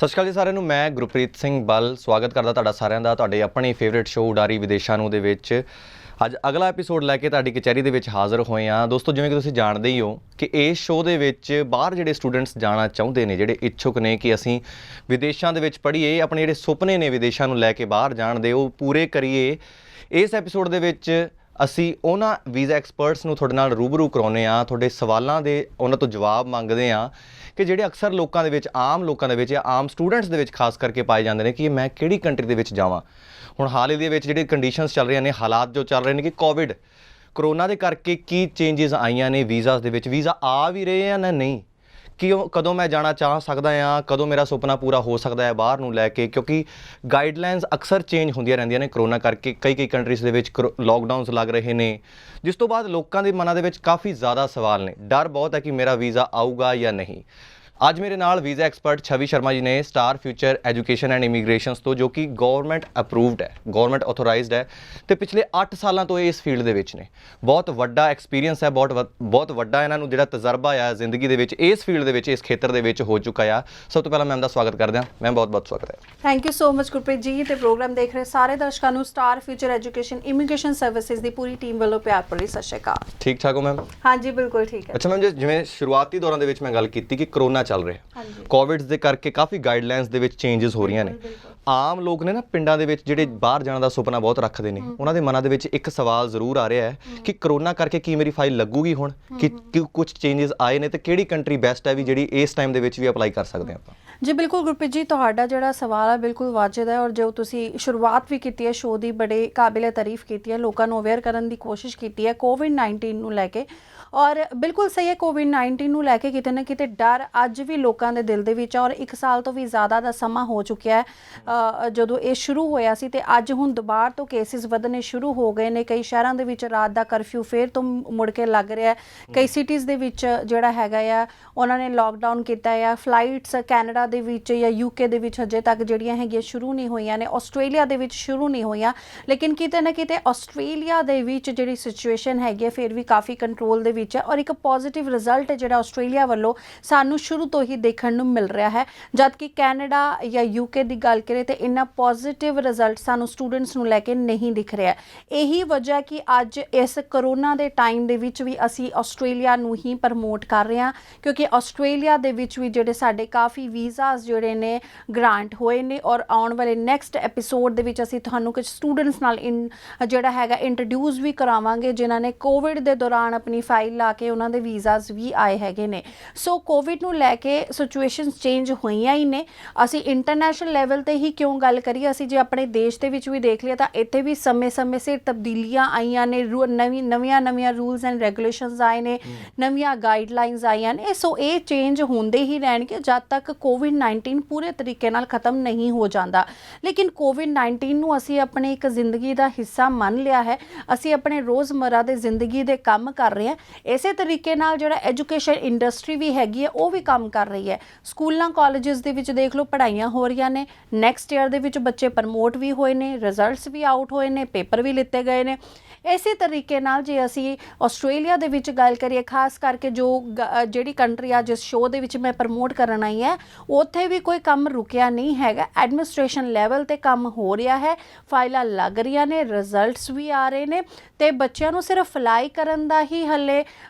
ਸਤਿ ਸ਼੍ਰੀ ਅਕਾਲ ਜੀ ਸਾਰਿਆਂ ਨੂੰ। ਮੈਂ ਗੁਰਪ੍ਰੀਤ ਸਿੰਘ ਬੱਲ ਸਵਾਗਤ ਕਰਦਾ ਤੁਹਾਡਾ ਸਾਰਿਆਂ ਦਾ ਤੁਹਾਡੇ ਆਪਣੇ ਫੇਵਰੇਟ ਸ਼ੋਅ ਉਡਾਰੀ ਵਿਦੇਸ਼ਾਂ ਨੂੰ ਦੇ ਵਿੱਚ। ਅੱਜ ਅਗਲਾ ਐਪੀਸੋਡ ਲੈ ਕੇ ਤੁਹਾਡੀ ਕਚਹਿਰੀ ਦੇ ਵਿੱਚ ਹਾਜ਼ਰ ਹੋਏ ਹਾਂ। ਦੋਸਤੋ, ਜਿਵੇਂ ਕਿ ਤੁਸੀਂ ਜਾਣਦੇ ਹੀ ਹੋ ਕਿ ਇਸ ਸ਼ੋਅ ਦੇ ਵਿੱਚ ਬਾਹਰ ਜਿਹੜੇ ਸਟੂਡੈਂਟਸ ਜਾਣਾ ਚਾਹੁੰਦੇ ਨੇ, ਜਿਹੜੇ ਇੱਛੁਕ ਨੇ ਕਿ ਅਸੀਂ ਵਿਦੇਸ਼ਾਂ ਦੇ ਵਿੱਚ ਪੜ੍ਹੀਏ, ਆਪਣੇ ਜਿਹੜੇ ਸੁਪਨੇ ਨੇ ਵਿਦੇਸ਼ਾਂ ਨੂੰ ਲੈ ਕੇ ਬਾਹਰ ਜਾਣ ਦੇ, ਉਹ ਪੂਰੇ ਕਰੀਏ। ਇਸ ਐਪੀਸੋਡ ਦੇ ਵਿੱਚ ਅਸੀਂ ਉਹਨਾਂ ਵੀਜ਼ਾ ਐਕਸਪਰਟਸ ਨੂੰ ਤੁਹਾਡੇ ਨਾਲ ਰੂਬਰੂ ਕਰਾਉਂਦੇ ਹਾਂ, ਤੁਹਾਡੇ ਸਵਾਲਾਂ ਦੇ ਉਹਨਾਂ ਤੋਂ ਜਵਾਬ ਮੰਗਦੇ ਹਾਂ ਕਿ ਜਿਹੜੇ ਅਕਸਰ ਲੋਕਾਂ ਦੇ ਵਿੱਚ, ਆਮ ਲੋਕਾਂ ਦੇ ਵਿੱਚ ਜਾਂ ਆਮ ਸਟੂਡੈਂਟਸ ਦੇ ਵਿੱਚ ਖਾਸ ਕਰਕੇ ਪਾਏ ਜਾਂਦੇ ਨੇ ਕਿ ਮੈਂ ਕਿਹੜੀ ਕੰਟਰੀ ਦੇ ਵਿੱਚ ਜਾਵਾਂ। ਹੁਣ ਹਾਲ ਹੀ ਦੇ ਵਿੱਚ ਜਿਹੜੇ ਕੰਡੀਸ਼ਨਸ ਚੱਲ ਰਹੀਆਂ ਨੇ, ਹਾਲਾਤ ਜੋ ਚੱਲ ਰਹੇ ਨੇ ਕਿ ਕਰੋਨਾ ਦੇ ਕਰਕੇ ਕੀ ਚੇਂਜਸ ਆਈਆਂ ਨੇ ਵੀਜ਼ਾਸ ਦੇ ਵਿੱਚ, ਵੀਜ਼ਾ ਆ ਵੀ ਰਹੇ ਆ ਨਾ ਨਹੀਂ, ਕਿ ਕਦੋਂ ਮੈਂ ਜਾਣਾ ਚਾਹ ਸਕਦਾ ਹਾਂ, ਕਦੋਂ ਮੇਰਾ ਸੁਪਨਾ ਪੂਰਾ ਹੋ ਸਕਦਾ ਹੈ ਬਾਹਰ ਨੂੰ ਲੈ ਕੇ, ਕਿਉਂਕਿ ਗਾਈਡਲਾਈਨਸ ਅਕਸਰ ਚੇਂਜ ਹੁੰਦੀਆਂ ਰਹਿੰਦੀਆਂ ਨੇ ਕਰੋਨਾ ਕਰਕੇ। ਕਈ ਕੰਟਰੀਜ਼ ਦੇ ਵਿੱਚ ਲੋਕਡਾਊਨਸ ਲੱਗ ਰਹੇ ਨੇ, ਜਿਸ ਤੋਂ ਬਾਅਦ ਲੋਕਾਂ ਦੇ ਮਨਾਂ ਦੇ ਵਿੱਚ ਕਾਫੀ ਜ਼ਿਆਦਾ ਸਵਾਲ ਨੇ, ਡਰ ਬਹੁਤ ਹੈ ਕਿ ਮੇਰਾ ਵੀਜ਼ਾ ਆਊਗਾ ਜਾਂ ਨਹੀਂ। ਅੱਜ ਮੇਰੇ ਨਾਲ ਵੀਜ਼ਾ ਐਕਸਪਰਟ ਛਵੀ ਸ਼ਰਮਾ ਜੀ ਨੇ, star future education and immigrations ਤੋਂ, ਜੋ ਕਿ ਗਵਰਨਮੈਂਟ ਅਪਰੂਵਡ ਹੈ, ਗਵਰਨਮੈਂਟ ਆਥੋਰਾਈਜ਼ਡ ਹੈ ਅਤੇ ਪਿਛਲੇ 8 ਸਾਲਾਂ ਤੋਂ ਇਹ ਇਸ ਫੀਲਡ ਦੇ ਵਿੱਚ ਨੇ। ਬਹੁਤ ਵੱਡਾ ਐਕਸਪੀਰੀਅੰਸ ਹੈ, ਬਹੁਤ ਵੱਡਾ ਇਹਨਾਂ ਨੂੰ ਜਿਹੜਾ ਤਜਰਬਾ ਆ ਜ਼ਿੰਦਗੀ ਦੇ ਵਿੱਚ, ਇਸ ਫੀਲਡ ਦੇ ਵਿੱਚ, ਇਸ ਖੇਤਰ ਦੇ ਵਿੱਚ ਹੋ ਚੁੱਕਾ ਆ। ਸਭ ਤੋਂ ਪਹਿਲਾਂ ਮੈਮ ਦਾ ਸਵਾਗਤ ਕਰਦੇ ਹਾਂ। ਮੈਮ, ਬਹੁਤ ਬਹੁਤ ਸਵਾਗਤ ਹੈ। Thank you so much Gurpreet ji. ਤੇ ਪ੍ਰੋਗਰਾਮ ਦੇਖ ਰਹੇ ਸਾਰੇ ਦਰਸ਼ਕਾਂ ਨੂੰ star future education immigration services ਦੀ ਪੂਰੀ ਟੀਮ ਵੱਲੋਂ ਪਿਆਰ ਭਰੀ ਸਤਿ ਸ਼੍ਰੀ ਅਕਾਲ। ਠੀਕ ਠਾਕ ਹੋ ਮੈਮ? ਹਾਂਜੀ, ਬਿਲਕੁਲ ਠੀਕ ਹੈ। ਅੱਛਾ ਮੈਮ, ਜਿਵੇਂ ਸ਼ੁਰੂਆਤੀ ਦੌਰਾਂ ਦੇ ਵਿੱਚ ਮੈਂ ਗੱਲ ਕੀਤੀ ਕਿ ਕਰੋਨਾ ਚੱਲ ਰਿਹਾ, ਹਾਂਜੀ, ਕੋਵਿਡ ਦੇ ਕਰਕੇ ਕਾਫੀ ਗਾਈਡਲਾਈਨਸ ਦੇ ਵਿੱਚ ਚੇਂਜਸ ਹੋ ਰਹੀਆਂ ਨੇ। ਆਮ ਲੋਕ ਨੇ ਨਾ ਪਿੰਡਾਂ ਦੇ ਵਿੱਚ ਜਿਹੜੇ ਬਾਹਰ ਜਾਣ ਦਾ ਸੁਪਨਾ ਬਹੁਤ ਰੱਖਦੇ ਨੇ, ਉਹਨਾਂ ਦੇ ਮਨਾਂ ਦੇ ਵਿੱਚ ਇੱਕ ਸਵਾਲ ਜ਼ਰੂਰ ਆ ਰਿਹਾ ਹੈ ਕਿ ਕਰੋਨਾ ਕਰਕੇ ਕੀ ਮੇਰੀ ਫਾਈਲ ਲੱਗੂਗੀ ਹੁਣ, ਕਿ ਕੁਝ ਚੇਂਜਸ ਆਏ ਨੇ, ਤੇ ਕਿਹੜੀ ਕੰਟਰੀ ਬੈਸਟ ਹੈ ਵੀ ਜਿਹੜੀ ਇਸ ਟਾਈਮ ਦੇ ਵਿੱਚ ਵੀ ਅਪਲਾਈ ਕਰ ਸਕਦੇ ਆਪਾਂ। ਜੀ ਬਿਲਕੁਲ ਗੁਰਪ੍ਰੀਤ ਜੀ, ਤੁਹਾਡਾ ਜਿਹੜਾ ਸਵਾਲ ਹੈ ਬਿਲਕੁਲ ਵਾਜਿਬ ਹੈ, ਔਰ ਜੋ ਤੁਸੀਂ ਸ਼ੁਰੂਆਤ ਵੀ ਕੀਤੀ ਹੈ ਸ਼ੋਅ ਦੀ, ਬੜੇ ਕਾਬਿਲੇ ਤਾਰੀਫ ਕੀਤੀ ਹੈ, ਲੋਕਾਂ ਨੂੰ ਅਵੇਅਰ ਕਰਨ ਦੀ ਕੋਸ਼ਿਸ਼ ਕੀਤੀ ਹੈ ਕੋਵਿਡ-19 ਨੂੰ ਲੈ ਕੇ। ਔਰ ਬਿਲਕੁਲ ਸਹੀ ਹੈ, ਕੋਵਿਡ-19 ਨੂੰ ਲੈ ਕੇ ਕਿਤੇ ਨਾ ਕਿਤੇ ਡਰ ਅੱਜ ਵੀ ਲੋਕਾਂ ਦੇ ਦਿਲ ਦੇ ਵਿੱਚ ਹੈ, ਔਰ 1 ਸਾਲ ਤੋਂ ਵੀ ਜ਼ਿਆਦਾ ਦਾ ਸਮਾਂ ਹੋ ਚੁੱਕਿਆ ਹੈ ਜਦੋਂ ਇਹ ਸ਼ੁਰੂ ਹੋਇਆ ਸੀ, ਤੇ ਅੱਜ ਹੁਣ ਦੁਬਾਰਾ ਤੋਂ ਕੇਸਿਸ ਵਧਣੇ ਸ਼ੁਰੂ ਹੋ ਗਏ ਨੇ। ਕਈ ਸ਼ਹਿਰਾਂ ਦੇ ਵਿੱਚ ਰਾਤ ਦਾ ਕਰਫਿਊ ਫੇਰ ਤੋਂ ਮੁੜ ਕੇ ਲੱਗ ਰਿਹਾ, ਕਈ ਸਿਟੀਜ਼ ਦੇ ਵਿੱਚ ਜਿਹੜਾ ਹੈਗਾ ਆ ਉਹਨਾਂ ਨੇ ਲੋਕਡਾਊਨ ਕੀਤਾ ਆ। ਫਲਾਈਟਸ ਕੈਨੇਡਾ ਦੇ ਵਿੱਚ ਜਾਂ UK ਦੇ ਵਿੱਚ ਹਜੇ ਤੱਕ ਜਿਹੜੀਆਂ ਹੈਗੀਆਂ ਸ਼ੁਰੂ ਨਹੀਂ ਹੋਈਆਂ ਨੇ, ਆਸਟ੍ਰੇਲੀਆ ਦੇ ਵਿੱਚ ਸ਼ੁਰੂ ਨਹੀਂ ਹੋਈਆਂ, ਲੇਕਿਨ ਕਿਤੇ ਨਾ ਕਿਤੇ ਆਸਟ੍ਰੇਲੀਆ ਦੇ ਵਿੱਚ ਜਿਹੜੀ ਸਿਚੁਏਸ਼ਨ ਹੈਗੀ ਫਿਰ ਵੀ ਕਾਫੀ ਕੰਟਰੋਲ ਦੇ ਵਿੱਚ ਹੈ, ਔਰ ਇੱਕ ਪੋਜ਼ਿਟਿਵ ਰਿਜ਼ਲਟ ਜਿਹੜਾ ਆਸਟ੍ਰੇਲੀਆ ਵੱਲੋਂ ਸਾਨੂੰ ਸ਼ੁਰੂ ਤੋਂ ਹੀ ਦੇਖਣ ਨੂੰ ਮਿਲ ਰਿਹਾ ਹੈ। ਜਦ ਕਿ ਕੈਨੇਡਾ ਜਾਂ UK ਦੀ ਗੱਲ ਕਰੇ ਤੇ ਇੰਨਾ ਪੋਜ਼ਿਟਿਵ ਰਿਜ਼ਲਟ ਸਾਨੂੰ ਸਟੂਡੈਂਟਸ ਨੂੰ ਲੈ ਕੇ ਨਹੀਂ ਦਿਖ ਰਿਹਾ। ਇਹੀ ਵਜ੍ਹਾ ਕਿ ਅੱਜ ਇਸ ਕਰੋਨਾ ਦੇ ਟਾਈਮ ਦੇ ਵਿੱਚ ਵੀ ਅਸੀਂ ਆਸਟ੍ਰੇਲੀਆ ਨੂੰ ਹੀ ਪ੍ਰਮੋਟ ਕਰ ਰਹੇ ਹਾਂ, ਕਿਉਂਕਿ ਆਸਟ੍ਰੇਲੀਆ ਦੇ ਵਿੱਚ ਵੀ ਜਿਹੜੇ ਸਾਡੇ ਕਾਫੀ ਵੀਜ਼ਾਸ ਜਿਹੜੇ ਨੇ ਗ੍ਰਾਂਟ ਹੋਏ ਨੇ, ਔਰ ਆਉਣ ਵਾਲੇ ਨੈਕਸਟ ਐਪੀਸੋਡ ਦੇ ਵਿੱਚ ਅਸੀਂ ਤੁਹਾਨੂੰ ਕੁਝ ਸਟੂਡੈਂਟਸ ਨਾਲ ਜਿਹੜਾ ਹੈਗਾ ਇੰਟਰੋਡਿਊਸ ਵੀ ਕਰਾਵਾਂਗੇ, ਜਿਨ੍ਹਾਂ ਨੇ ਕੋਵਿਡ ਦੇ ਦੌਰਾਨ ਆਪਣੀ ਫਾਈਲ ਲਾ ਕੇ ਉਹਨਾਂ ਦੇ ਵੀਜ਼ਾਸ ਵੀ ਆਏ ਹੈਗੇ ਨੇ। ਸੋ ਕੋਵਿਡ ਨੂੰ ਲੈ ਕੇ ਸਿਚੁਏਸ਼ਨਸ ਚੇਂਜ ਹੋਈਆਂ ਹੀ ਨੇ। ਅਸੀਂ ਇੰਟਰਨੈਸ਼ਨਲ ਲੈਵਲ ਤੇ ਹੀ ਕਿਉਂ ਗੱਲ ਕਰੀਏ, ਅਸੀਂ ਜੇ ਆਪਣੇ ਦੇਸ਼ ਦੇ ਵਿੱਚ ਵੀ ਦੇਖ ਲਿਆ ਤਾਂ ਇੱਥੇ ਵੀ ਸਮੇਂ-ਸਮੇਂ ਸਿਰ ਤਬਦੀਲੀਆਂ ਆਈਆਂ ਨੇ, ਨਵੀਆਂ ਰੂਲਸ ਐਂਡ ਰੈਗੂਲੇਸ਼ਨਸ ਆਏ ਨੇ, ਨਵੀਆਂ ਗਾਈਡਲਾਈਨਸ ਆਈਆਂ ਨੇ। ਸੋ ਇਹ ਚੇਂਜ ਹੁੰਦੇ ਹੀ ਰਹਿਣਗੇ ਜਦ ਤੱਕ ਕੋਵਿਡ-19 ਪੂਰੇ ਤਰੀਕੇ ਨਾਲ ਖਤਮ ਨਹੀਂ ਹੋ ਜਾਂਦਾ। ਲੇਕਿਨ ਕੋਵਿਡ-19 ਨੂੰ ਅਸੀਂ ਆਪਣੀ ਇੱਕ ਜ਼ਿੰਦਗੀ ਦਾ ਹਿੱਸਾ ਮੰਨ ਲਿਆ ਹੈ, ਅਸੀਂ ਆਪਣੇ ਰੋਜ਼ਮर्रा ਦੇ ਜ਼ਿੰਦਗੀ ਦੇ ਕੰਮ ਕਰ ਰਹੇ ਹਾਂ। ਇਸੇ ਤਰੀਕੇ ਨਾਲ ਜਿਹੜਾ ਐਜੂਕੇਸ਼ਨ ਇੰਡਸਟਰੀ ਵੀ ਹੈਗੀ ਹੈ ਉਹ ਵੀ ਕੰਮ ਕਰ ਰਹੀ ਹੈ। ਸਕੂਲਾਂ ਕਾਲਜਸ ਦੇ ਵਿੱਚ ਦੇਖ ਲਓ, ਪੜ੍ਹਾਈਆਂ ਹੋ ਰਹੀਆਂ ਨੇ, ਨੈਕਸਟ ਈਅਰ ਦੇ ਵਿੱਚ ਬੱਚੇ ਪ੍ਰਮੋਟ ਵੀ ਹੋਏ ਨੇ, ਰਿਜ਼ਲਟਸ ਵੀ ਆਊਟ ਹੋਏ ਨੇ, ਪੇਪਰ ਵੀ ਲਿੱਤੇ ਗਏ ਨੇ। ਇਸੇ ਤਰੀਕੇ ਨਾਲ ਜੇ ਅਸੀਂ ਆਸਟ੍ਰੇਲੀਆ ਦੇ ਵਿੱਚ ਗੱਲ ਕਰੀਏ, ਖਾਸ ਕਰਕੇ ਜਿਹੜੀ ਕੰਟਰੀ ਆ ਜਿਸ ਸ਼ੋਅ ਦੇ ਵਿੱਚ ਮੈਂ ਪ੍ਰਮੋਟ ਕਰਨ ਆਈ ਹੈ, ਉੱਥੇ ਵੀ ਕੋਈ ਕੰਮ ਰੁਕਿਆ ਨਹੀਂ ਹੈਗਾ। ਐਡਮਿਨਿਸਟ੍ਰੇਸ਼ਨ ਲੈਵਲ ਤੇ ਕੰਮ ਹੋ ਰਿਹਾ ਹੈ, ਫਾਈਲਾਂ ਲੱਗ ਰਹੀਆਂ ਨੇ, ਰਿਜ਼ਲਟਸ ਵੀ ਆ ਰਹੇ ਨੇ, ਤੇ ਬੱਚਿਆਂ ਨੂੰ ਸਿਰਫ ਫਲਾਈ ਕਰਨ ਦਾ ਹੀ ਹਲੇ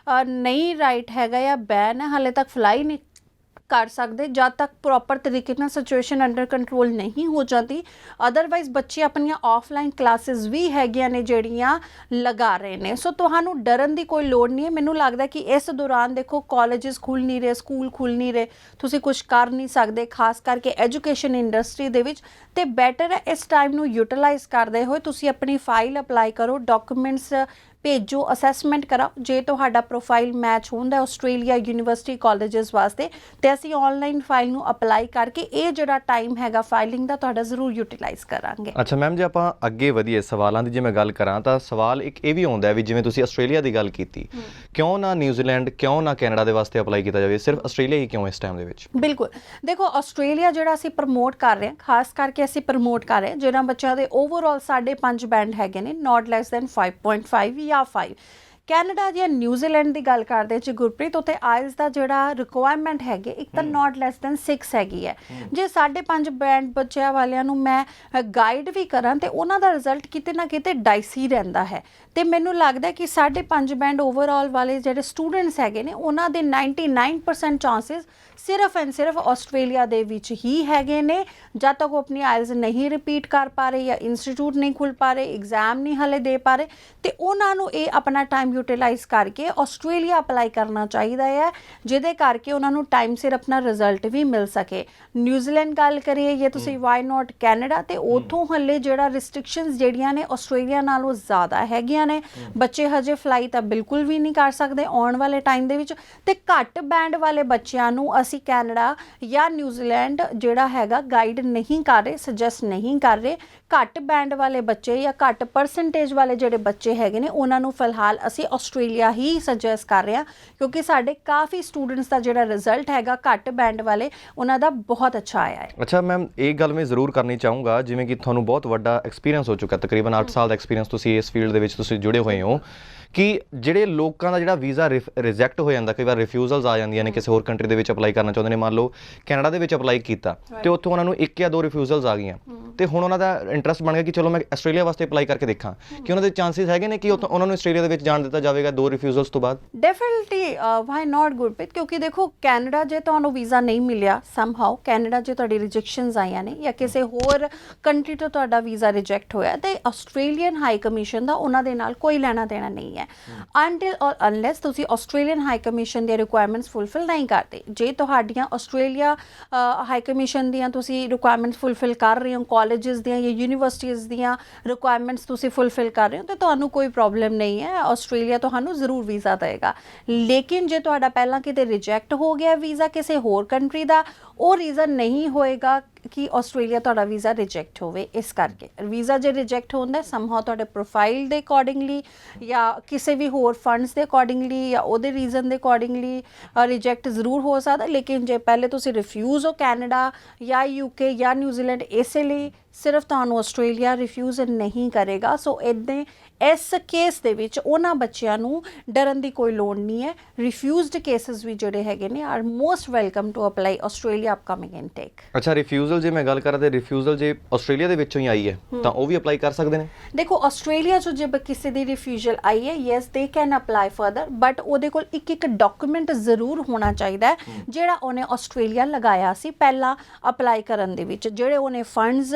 ਨਹੀਂ ਰਾਈਟ ਹੈਗਾ ਜਾਂ ਬੈਨ ਹੈ, ਹਲੇ ਤੱਕ ਫਲਾਈ ਨਹੀਂ ਕਰ ਸਕਦੇ ਜਦ ਤੱਕ ਪ੍ਰੋਪਰ ਤਰੀਕੇ ਨਾਲ ਸਿਚੁਏਸ਼ਨ ਅੰਡਰ ਕੰਟਰੋਲ ਨਹੀਂ ਹੋ ਜਾਂਦੀ। ਅਦਰਵਾਈਜ਼ ਬੱਚੇ ਆਪਣੀਆਂ ਆਫਲਾਈਨ ਕਲਾਸਿਸ ਵੀ ਹੈਗੀਆਂ ਨੇ ਜਿਹੜੀਆਂ ਲਗਾ ਰਹੇ ਨੇ। ਸੋ ਤੁਹਾਨੂੰ ਡਰਨ ਦੀ ਕੋਈ ਲੋੜ ਨਹੀਂ ਹੈ। ਮੈਨੂੰ ਲੱਗਦਾ ਕਿ ਇਸ ਦੌਰਾਨ ਦੇਖੋ, ਕਾਲਜਸ ਖੁੱਲ੍ਹ ਨਹੀਂ ਰਹੇ, ਸਕੂਲ ਖੁੱਲ੍ਹ ਨਹੀਂ ਰਹੇ, ਤੁਸੀਂ ਕੁਝ ਕਰ ਨਹੀਂ ਸਕਦੇ, ਖਾਸ ਕਰਕੇ ਐਜੂਕੇਸ਼ਨ ਇੰਡਸਟਰੀ ਦੇ ਵਿੱਚ। ਤੇ ਬੈਟਰ ਹੈ ਇਸ ਟਾਈਮ ਨੂੰ ਯੂਟੀਲਾਈਜ਼ ਕਰਦੇ ਹੋਏ ਤੁਸੀਂ ਆਪਣੀ ਫਾਈਲ ਅਪਲਾਈ ਕਰੋ, ਡਾਕੂਮੈਂਟਸ ਭੇਜੋ, ਅਸੈਸਮੈਂਟ ਕਰਾਓ। ਜੇ ਤੁਹਾਡਾ ਪ੍ਰੋਫਾਈਲ ਮੈਚ ਹੁੰਦਾ ਆਸਟ੍ਰੇਲੀਆ ਯੂਨੀਵਰਸਿਟੀ ਕਾਲਜਸ ਵਾਸਤੇ, ਤੇ ਅਸੀਂ ਆਨਲਾਈਨ ਫਾਈਲ ਨੂੰ ਅਪਲਾਈ ਕਰਕੇ ਇਹ ਜਿਹੜਾ ਟਾਈਮ ਹੈਗਾ ਫਾਈਲਿੰਗ ਦਾ ਤੁਹਾਡਾ ਜ਼ਰੂਰ ਯੂਟੀਲਾਈਜ਼ ਕਰਾਂਗੇ। ਅੱਛਾ ਮੈਮ, ਜੇ ਆਪਾਂ ਅੱਗੇ ਵਧੀਏ ਸਵਾਲਾਂ ਦੀ, ਜੇ ਮੈਂ ਗੱਲ ਕਰਾਂ ਤਾਂ ਸਵਾਲ ਇੱਕ ਇਹ ਵੀ ਆਉਂਦਾ ਹੈ ਵੀ ਜਿਵੇਂ ਤੁਸੀਂ ਆਸਟ੍ਰੇਲੀਆ ਦੀ ਗੱਲ ਕੀਤੀ, ਕਿਉਂ ਨਾ ਨਿਊਜ਼ੀਲੈਂਡ, ਕਿਉਂ ਨਾ ਕੈਨੇਡਾ ਦੇ ਵਾਸਤੇ ਅਪਲਾਈ ਕੀਤਾ ਜਾਵੇ, ਸਿਰਫ ਆਸਟ੍ਰੇਲੀਆ ਹੀ ਕਿਉਂ ਇਸ ਟਾਈਮ ਦੇ ਵਿੱਚ? ਬਿਲਕੁਲ ਦੇਖੋ, ਆਸਟ੍ਰੇਲੀਆ ਜਿਹੜਾ ਅਸੀਂ ਪ੍ਰਮੋਟ ਕਰ ਰਹੇ ਹਾਂ, ਖਾਸ ਕਰਕੇ ਅਸੀਂ ਪ੍ਰਮੋਟ ਕਰ ਰਹੇ ਹਾਂ ਜਿਹਨਾਂ ਬੱਚਿਆਂ ਦੇ ਓਵਰਆਲ 5.5 ਬੈਂਡ ਹੈਗੇ ਨੇ, ਨਾਟ ਲੈਸ ਦੈਨ 5.5 ਜਾਂ 5, ਕੈਨੇਡਾ ਜਾਂ ਨਿਊਜ਼ੀਲੈਂਡ ਦੀ ਗੱਲ ਕਰਦੇ ਜੀ ਗੁਰਪ੍ਰੀਤ, ਉੱਥੇ ਆਇਲਸ ਦਾ ਜਿਹੜਾ ਰਿਕੁਆਇਰਮੈਂਟ ਹੈਗੇ ਇੱਕ ਤਾਂ ਨਾਟ ਲੈਸ ਦੈਨ 6 ਹੈਗੀ ਹੈ। ਜੇ 5.5 ਬੈਂਡ ਬੱਚਿਆਂ ਵਾਲਿਆਂ ਨੂੰ ਮੈਂ ਗਾਈਡ ਵੀ ਕਰਾਂ ਤੇ ਉਹਨਾਂ ਦਾ ਰਿਜ਼ਲਟ ਕਿਤੇ ਨਾ ਕਿਤੇ ਡਾਈਸੀ ਰਹਿੰਦਾ ਹੈ। ਤੇ ਮੈਨੂੰ ਲੱਗਦਾ ਕਿ 5.5 ਬੈਂਡ ਓਵਰਆਲ ਵਾਲੇ ਜਿਹੜੇ ਸਟੂਡੈਂਟਸ ਹੈਗੇ ਨੇ ਉਹਨਾਂ ਦੇ 99% ਚਾਂਸਸ ਸਿਰਫ ਐਂਡ ਸਿਰਫ ਆਸਟ੍ਰੇਲੀਆ ਦੇ ਵਿੱਚ ਹੀ ਹੈਗੇ ਨੇ। ਜਦ ਤੱਕ ਉਹ ਆਪਣੀ ਆਇਲਸ ਨਹੀਂ ਰਿਪੀਟ ਕਰ ਪਾ ਰਹੇ ਜਾਂ ਇੰਸਟੀਚਿਊਟ ਨਹੀਂ ਖੁੱਲ੍ਹ ਪਾ ਰਹੇ, ਐਗਜ਼ਾਮ ਨਹੀਂ ਹਲੇ ਦੇ ਪਾ ਰਹੇ, ਤੇ ਉਹਨਾਂ ਨੂੰ ਇਹ ਆਪਣਾ ਟਾਈਮ ਯੂਟੀਲਾਈਜ਼ ਕਰਕੇ ਆਸਟ੍ਰੇਲੀਆ ਅਪਲਾਈ ਕਰਨਾ ਚਾਹੀਦਾ ਹੈ, ਜਿਹਦੇ ਕਰਕੇ ਉਹਨਾਂ ਨੂੰ ਟਾਈਮ ਸਿਰ ਆਪਣਾ ਰਿਜ਼ਲਟ ਵੀ ਮਿਲ ਸਕੇ। ਨਿਊਜ਼ੀਲੈਂਡ ਗੱਲ ਕਰੀਏ ਜਾਂ ਤੁਸੀਂ ਵਾਈ ਨਾਟ ਕੈਨੇਡਾ, ਤੇ ਉੱਥੋਂ ਹਲੇ ਜਿਹੜਾ ਰਿਸਟ੍ਰਿਕਸ਼ਨਸ ਜਿਹੜੀਆਂ ਨੇ ਆਸਟ੍ਰੇਲੀਆ ਨਾਲੋਂ ਜ਼ਿਆਦਾ ਹੈਗੀਆਂ ਨੇ। ਬੱਚੇ ਹਜੇ ਫਲਾਈ ਤਾਂ ਬਿਲਕੁਲ ਵੀ ਨਹੀਂ ਕਰ ਸਕਦੇ ਆਉਣ ਵਾਲੇ ਟਾਈਮ ਦੇ ਵਿੱਚ, ਤੇ ਘੱਟ ਬੈਂਡ ਵਾਲੇ ਬੱਚਿਆਂ ਨੂੰ ਅਸੀਂ ਕੈਨੇਡਾ ਜਾਂ ਨਿਊਜ਼ੀਲੈਂਡ ਜਿਹੜਾ ਹੈਗਾ ਗਾਈਡ ਨਹੀਂ ਕਰ ਰਹੇ, ਸੁਜੈਸਟ ਨਹੀਂ ਕਰ ਰਹੇ। ਘੱਟ ਬੈਂਡ ਵਾਲੇ ਬੱਚੇ ਜਾਂ ਘੱਟ ਪਰਸੈਂਟੇਜ ਵਾਲੇ ਜਿਹੜੇ ਬੱਚੇ ਹੈਗੇ ਨੇ ਉਹਨਾਂ ਨੂੰ ਫਿਲਹਾਲ ਅਸੀਂ ਆਸਟ੍ਰੇਲੀਆ ਹੀ ਸੁਜੈਸਟ ਕਰ ਰਹੇ ਹਾਂ, ਕਿਉਂਕਿ ਸਾਡੇ ਕਾਫੀ ਸਟੂਡੈਂਟਸ ਦਾ ਜਿਹੜਾ ਰਿਜ਼ਲਟ ਹੈਗਾ ਘੱਟ ਬੈਂਡ ਵਾਲੇ ਉਹਨਾਂ ਦਾ ਬਹੁਤ ਅੱਛਾ ਆਇਆ ਹੈ। ਅੱਛਾ ਮੈਮ, ਇਹ ਗੱਲ ਮੈਂ ਜ਼ਰੂਰ ਕਰਨੀ ਚਾਹੂੰਗਾ, ਜਿਵੇਂ ਕਿ ਤੁਹਾਨੂੰ ਬਹੁਤ ਵੱਡਾ ਐਕਸਪੀਰੀਅੰਸ ਹੋ ਚੁੱਕਾ, ਤਕਰੀਬਨ 8 ਸਾਲ ਦਾ ਐਕਸਪੀਰੀਅੰਸ ਤੁਸੀਂ ਇਸ ਫੀਲਡ ਦੇ ਵਿੱਚ ਤੁਸੀਂ ਜੁੜੇ ਹੋਏ ਹੋ, ਕਿ ਜਿਹੜੇ ਲੋਕਾਂ ਦਾ ਜਿਹੜਾ ਵੀਜ਼ਾ ਰਿਜੈਕਟ ਹੋ ਜਾਂਦਾ, ਕਈ ਵਾਰ ਰਿਫਿਊਜ਼ਲਸ ਆ ਜਾਂਦੀਆਂ ਨੇ, ਕਿਸੇ ਹੋਰ ਕੰਟਰੀ ਦੇ ਵਿੱਚ ਅਪਲਾਈ ਕਰਨਾ ਚਾਹੁੰਦੇ ਨੇ, ਮੰਨ ਲਓ ਕੈਨੇਡਾ ਦੇ ਵਿੱਚ ਅਪਲਾਈ ਕੀਤਾ ਤੇ ਉੱਥੋਂ ਉਹਨਾਂ ਨੂੰ 1 ਜਾਂ 2 ਰਿਫਿਊਜ਼ਲਸ ਆ ਗਈਆਂ, ਤੇ ਹੁਣ ਉਹਨਾਂ ਦਾ ਇੰਟਰਸਟ ਬਣ ਗਿਆ ਕਿ ਚਲੋ ਮੈਂ ਆਸਟ੍ਰੇਲੀਆ ਵਾਸਤੇ ਅਪਲਾਈ ਕਰਕੇ ਦੇਖਾਂ ਕਿ ਉਹਨਾਂ ਦੇ ਚਾਂਸਿਸ ਹੈਗੇ ਨੇ ਕਿ ਉਹਨਾਂ ਨੂੰ ਆਸਟ੍ਰੇਲੀਆ ਦੇ ਵਿੱਚ ਜਾਣ ਦਿੱਤਾ ਜਾਵੇਗਾ 2 ਰਿਫਿਊਜ਼ਲਸ ਤੋਂ ਬਾਅਦ। ਡੈਫੀਨਿਟਲੀ ਵਾਈ ਨਾਟ ਗੁਰਪ੍ਰੀਤ, ਕਿਉਂਕਿ ਦੇਖੋ ਕੈਨੇਡਾ ਜੇ ਤੁਹਾਨੂੰ ਵੀਜ਼ਾ ਨਹੀਂ ਮਿਲਿਆ ਸਮਹਾਓ, ਕੈਨੇਡਾ ਜੇ ਤੁਹਾਡੀ ਰਿਜੈਕਸ਼ਨਸ ਆਈਆਂ ਨੇ ਜਾਂ ਕਿਸੇ ਹੋਰ ਕੰਟਰੀ ਤੋਂ ਤੁਹਾਡਾ ਵੀਜ਼ਾ ਰਿਜੈਕਟ ਹੋਇਆ, ਤੇ ਆਸਟ੍ਰੇਲੀਅਨ ਹਾਈ ਕਮਿਸ਼ਨ ਦਾ ਉਹਨਾਂ ਦੇ ਨਾਲ ਕੋਈ ਲੈਣਾ ਦੇਣਾ ਨਹੀਂ ਹੈ until or unless ਤੁਸੀਂ ਆਸਟ੍ਰੇਲੀਅਨ ਹਾਈ ਕਮਿਸ਼ਨ ਦੀਆਂ ਰਿਕੁਆਇਰਮੈਂਟਸ ਫੁਲਫਿਲ ਨਹੀਂ ਕਰਦੇ। ਜੇ ਤੁਹਾਡੀਆਂ ਆਸਟ੍ਰੇਲੀਆ ਹਾਈ ਕਮਿਸ਼ਨ ਦੀਆਂ ਤੁਸੀਂ ਰਿਕੁਆਇਰਮੈਂਟਸ ਫੁਲਫਿਲ ਕਰ ਰਹੇ ਹੋ, ਕਾਲਜਸ ਦੀਆਂ ਜਾਂ ਯੂਨੀਵਰਸਿਟੀਜ਼ ਦੀਆਂ ਰਿਕੁਆਇਰਮੈਂਟਸ ਤੁਸੀਂ ਫੁਲਫਿਲ ਕਰ ਰਹੇ ਹੋ, ਤਾਂ ਤੁਹਾਨੂੰ ਕੋਈ ਪ੍ਰੋਬਲਮ ਨਹੀਂ ਹੈ, ਆਸਟ੍ਰੇਲੀਆ ਤੁਹਾਨੂੰ ਜ਼ਰੂਰ ਵੀਜ਼ਾ ਦੇਗਾ। ਲੇਕਿਨ ਜੇ ਤੁਹਾਡਾ ਪਹਿਲਾਂ ਕਿਤੇ ਰਿਜੈਕਟ ਹੋ ਗਿਆ ਵੀਜ਼ਾ ਕਿਸੇ ਹੋਰ ਕੰਟਰੀ ਦਾ, ਉਹ ਰੀਜ਼ਨ ਨਹੀਂ ਹੋਏਗਾ ਕਿ ਆਸਟ੍ਰੇਲੀਆ ਤੁਹਾਡਾ ਵੀਜ਼ਾ ਰਿਜੈਕਟ ਹੋਵੇ। ਇਸ ਕਰਕੇ ਵੀਜ਼ਾ ਜੇ ਰਿਜੈਕਟ ਹੁੰਦਾ ਸਮਹਾਓ ਤੁਹਾਡੇ ਪ੍ਰੋਫਾਈਲ ਦੇ ਅਕੋਰਡਿੰਗਲੀ ਜਾਂ ਕਿਸੇ ਵੀ ਹੋਰ ਫੰਡਸ ਦੇ ਅਕੋਰਡਿੰਗਲੀ ਜਾਂ ਉਹਦੇ ਰੀਜ਼ਨ ਦੇ ਅਕੋਰਡਿੰਗਲੀ ਰਿਜੈਕਟ ਜ਼ਰੂਰ ਹੋ ਸਕਦਾ। ਲੇਕਿਨ ਜੇ ਪਹਿਲੇ ਤੁਸੀਂ ਰਿਫਿਊਜ਼ ਹੋ ਕੈਨੇਡਾ ਜਾਂ UK ਜਾਂ ਨਿਊਜ਼ੀਲੈਂਡ, ਇਸੇ ਲਈ ਸਿਰਫ ਤੁਹਾਨੂੰ ਆਸਟ੍ਰੇਲੀਆ ਰਿਫਿਊਜ਼ ਨਹੀਂ ਕਰੇਗਾ। ਸੋ ਇੱਦਾਂ ਇਸ ਕੇਸ ਦੇ ਵਿੱਚ ਉਹਨਾਂ ਬੱਚਿਆਂ ਨੂੰ ਡਰਨ ਦੀ ਕੋਈ ਲੋੜ ਨਹੀਂ ਹੈ। ਰਿਫਿਊਜ਼ਡ ਕੇਸਿਸ ਵੀ ਜਿਹੜੇ ਹੈਗੇ ਨੇ are most welcome to apply Australia upcoming intake. ਅੱਛਾ, ਰਿਫਿਊਜ਼ਲ ਜੇ ਮੈਂ ਗੱਲ ਕਰਾਂ ਤੇ ਰਿਫਿਊਜ਼ਲ ਜੇ ਆਸਟ੍ਰੇਲੀਆ ਦੇ ਵਿੱਚੋਂ ਹੀ ਆਈ ਹੈ ਤਾਂ ਉਹ ਵੀ ਅਪਲਾਈ ਕਰ ਸਕਦੇ ਨੇ? ਦੇਖੋ ਆਸਟ੍ਰੇਲੀਆ 'ਚੋਂ ਜੇ ਕਿਸੇ ਦੀ ਰਿਫਿਊਜ਼ਲ ਆਈ ਹੈ, yes they can apply further, but ਉਹਦੇ ਕੋਲ ਇੱਕ ਡਾਕੂਮੈਂਟ ਜ਼ਰੂਰ ਹੋਣਾ ਚਾਹੀਦਾ ਹੈ ਜਿਹੜਾ ਉਹਨੇ ਆਸਟ੍ਰੇਲੀਆ ਲਗਾਇਆ ਸੀ ਪਹਿਲਾਂ ਅਪਲਾਈ ਕਰਨ ਦੇ ਵਿੱਚ। ਜਿਹੜੇ ਉਹਨੇ ਫੰਡਸ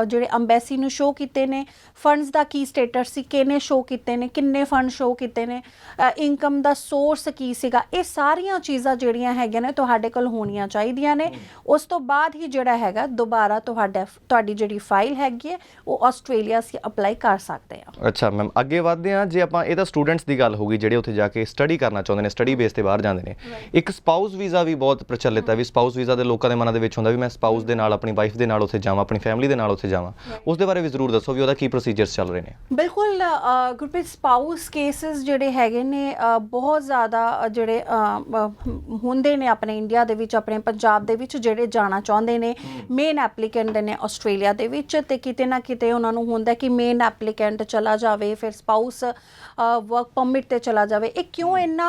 ਜਿਹੜੇ ਅੰਬੈਸੀ ਨੂੰ ਸ਼ੋ ਕੀਤੇ ਨੇ, ਫੰਡਸ ਦਾ ਕੀ ਸਟੇਟਸ ਸੀ, ਕਿਹਨੇ ਸ਼ੋ ਕੀਤੇ ਨੇ, ਕਿੰਨੇ ਫੰਡ ਸ਼ੋ ਕੀਤੇ ਨੇ, ਇਨਕਮ ਦਾ ਸੋਰਸ ਕੀ ਸੀਗਾ, ਇਹ ਸਾਰੀਆਂ ਚੀਜ਼ਾਂ ਜਿਹੜੀਆਂ ਹੈਗੀਆਂ ਨੇ ਤੁਹਾਡੇ ਕੋਲ ਹੋਣੀਆਂ ਚਾਹੀਦੀਆਂ ਨੇ। ਉਸ ਤੋਂ ਬਾਅਦ ਹੀ ਜਿਹੜਾ ਹੈਗਾ ਦੁਬਾਰਾ ਤੁਹਾਡੀ ਜਿਹੜੀ ਫਾਈਲ ਹੈਗੀ ਹੈ ਉਹ ਆਸਟ੍ਰੇਲੀਆ ਅਸੀਂ ਅਪਲਾਈ ਕਰ ਸਕਦੇ ਹਾਂ। ਅੱਛਾ ਮੈਮ, ਅੱਗੇ ਵਧਦੇ ਹਾਂ। ਜੇ ਆਪਾਂ ਇਹ ਤਾਂ ਸਟੂਡੈਂਟਸ ਦੀ ਗੱਲ ਹੋ ਗਈ ਜਿਹੜੇ ਉੱਥੇ ਜਾ ਕੇ ਸਟੱਡੀ ਕਰਨਾ ਚਾਹੁੰਦੇ ਨੇ, ਸਟੱਡੀ ਬੇਸ ਤੇ ਬਾਹਰ ਜਾਂਦੇ ਨੇ। ਇੱਕ ਸਪਾਊਸ ਵੀਜ਼ਾ ਵੀ ਬਹੁਤ ਪ੍ਰਚਲਿਤ ਹੈ, ਵੀ ਸਪਾਊਸ ਵੀਜ਼ਾ ਦੇ ਲੋਕਾਂ ਦੇ ਮਨਾਂ ਦੇ ਵਿੱਚ ਹੁੰਦਾ ਵੀ ਮੈਂ ਸਪਾਊਸ ਦੇ ਨਾਲ, ਆਪਣੀ ਵਾਈਫ ਦੇ ਨਾਲ ਉੱਥੇ ਜਾਵਾਂ, ਆਪਣੀ ਫੈਮਿਲੀ ਦੇ ਨਾਲ ਉੱਥੇ ਜਾਵਾਂ। ਉਸ ਦੇ ਬਾਰੇ ਵੀ ਜ਼ਰੂਰ ਦੱਸੋ ਵੀ ਉਹਦਾ ਕੀ ਪ੍ਰੋਸੀਜਰਸ ਚੱਲ ਰਹੇ ਨੇ। ਬਿਲਕੁਲ ਗੁਰਪ੍ਰੀਤ, ਸਪਾਊਸ ਕੇਸਿਸ ਜਿਹੜੇ ਹੈਗੇ ਨੇ ਬਹੁਤ ਜ਼ਿਆਦਾ ਜਿਹੜੇ ਹੁੰਦੇ ਨੇ ਆਪਣੇ ਇੰਡੀਆ ਦੇ ਵਿੱਚ, ਆਪਣੇ ਪੰਜਾਬ ਦੇ ਵਿੱਚ, ਜਿਹੜੇ ਜਾਣਾ ਚਾਹੁੰਦੇ ਨੇ ਮੇਨ ਐਪਲੀਕੈਂਟ ਦੇ ਨੇ ਆਸਟ੍ਰੇਲੀਆ ਦੇ ਵਿੱਚ, ਤੇ ਕਿਤੇ ਨਾ ਕਿਤੇ ਉਹਨਾਂ ਨੂੰ ਹੁੰਦਾ ਕਿ ਮੇਨ ਐਪਲੀਕੈਂਟ ਚਲਾ ਜਾਵੇ ਫਿਰ ਸਪਾਊਸ ਵਰਕ ਪਰਮਿਟ ਤੇ ਚਲਾ ਜਾਵੇ। ਇਹ ਕਿਉਂ ਇੰਨਾ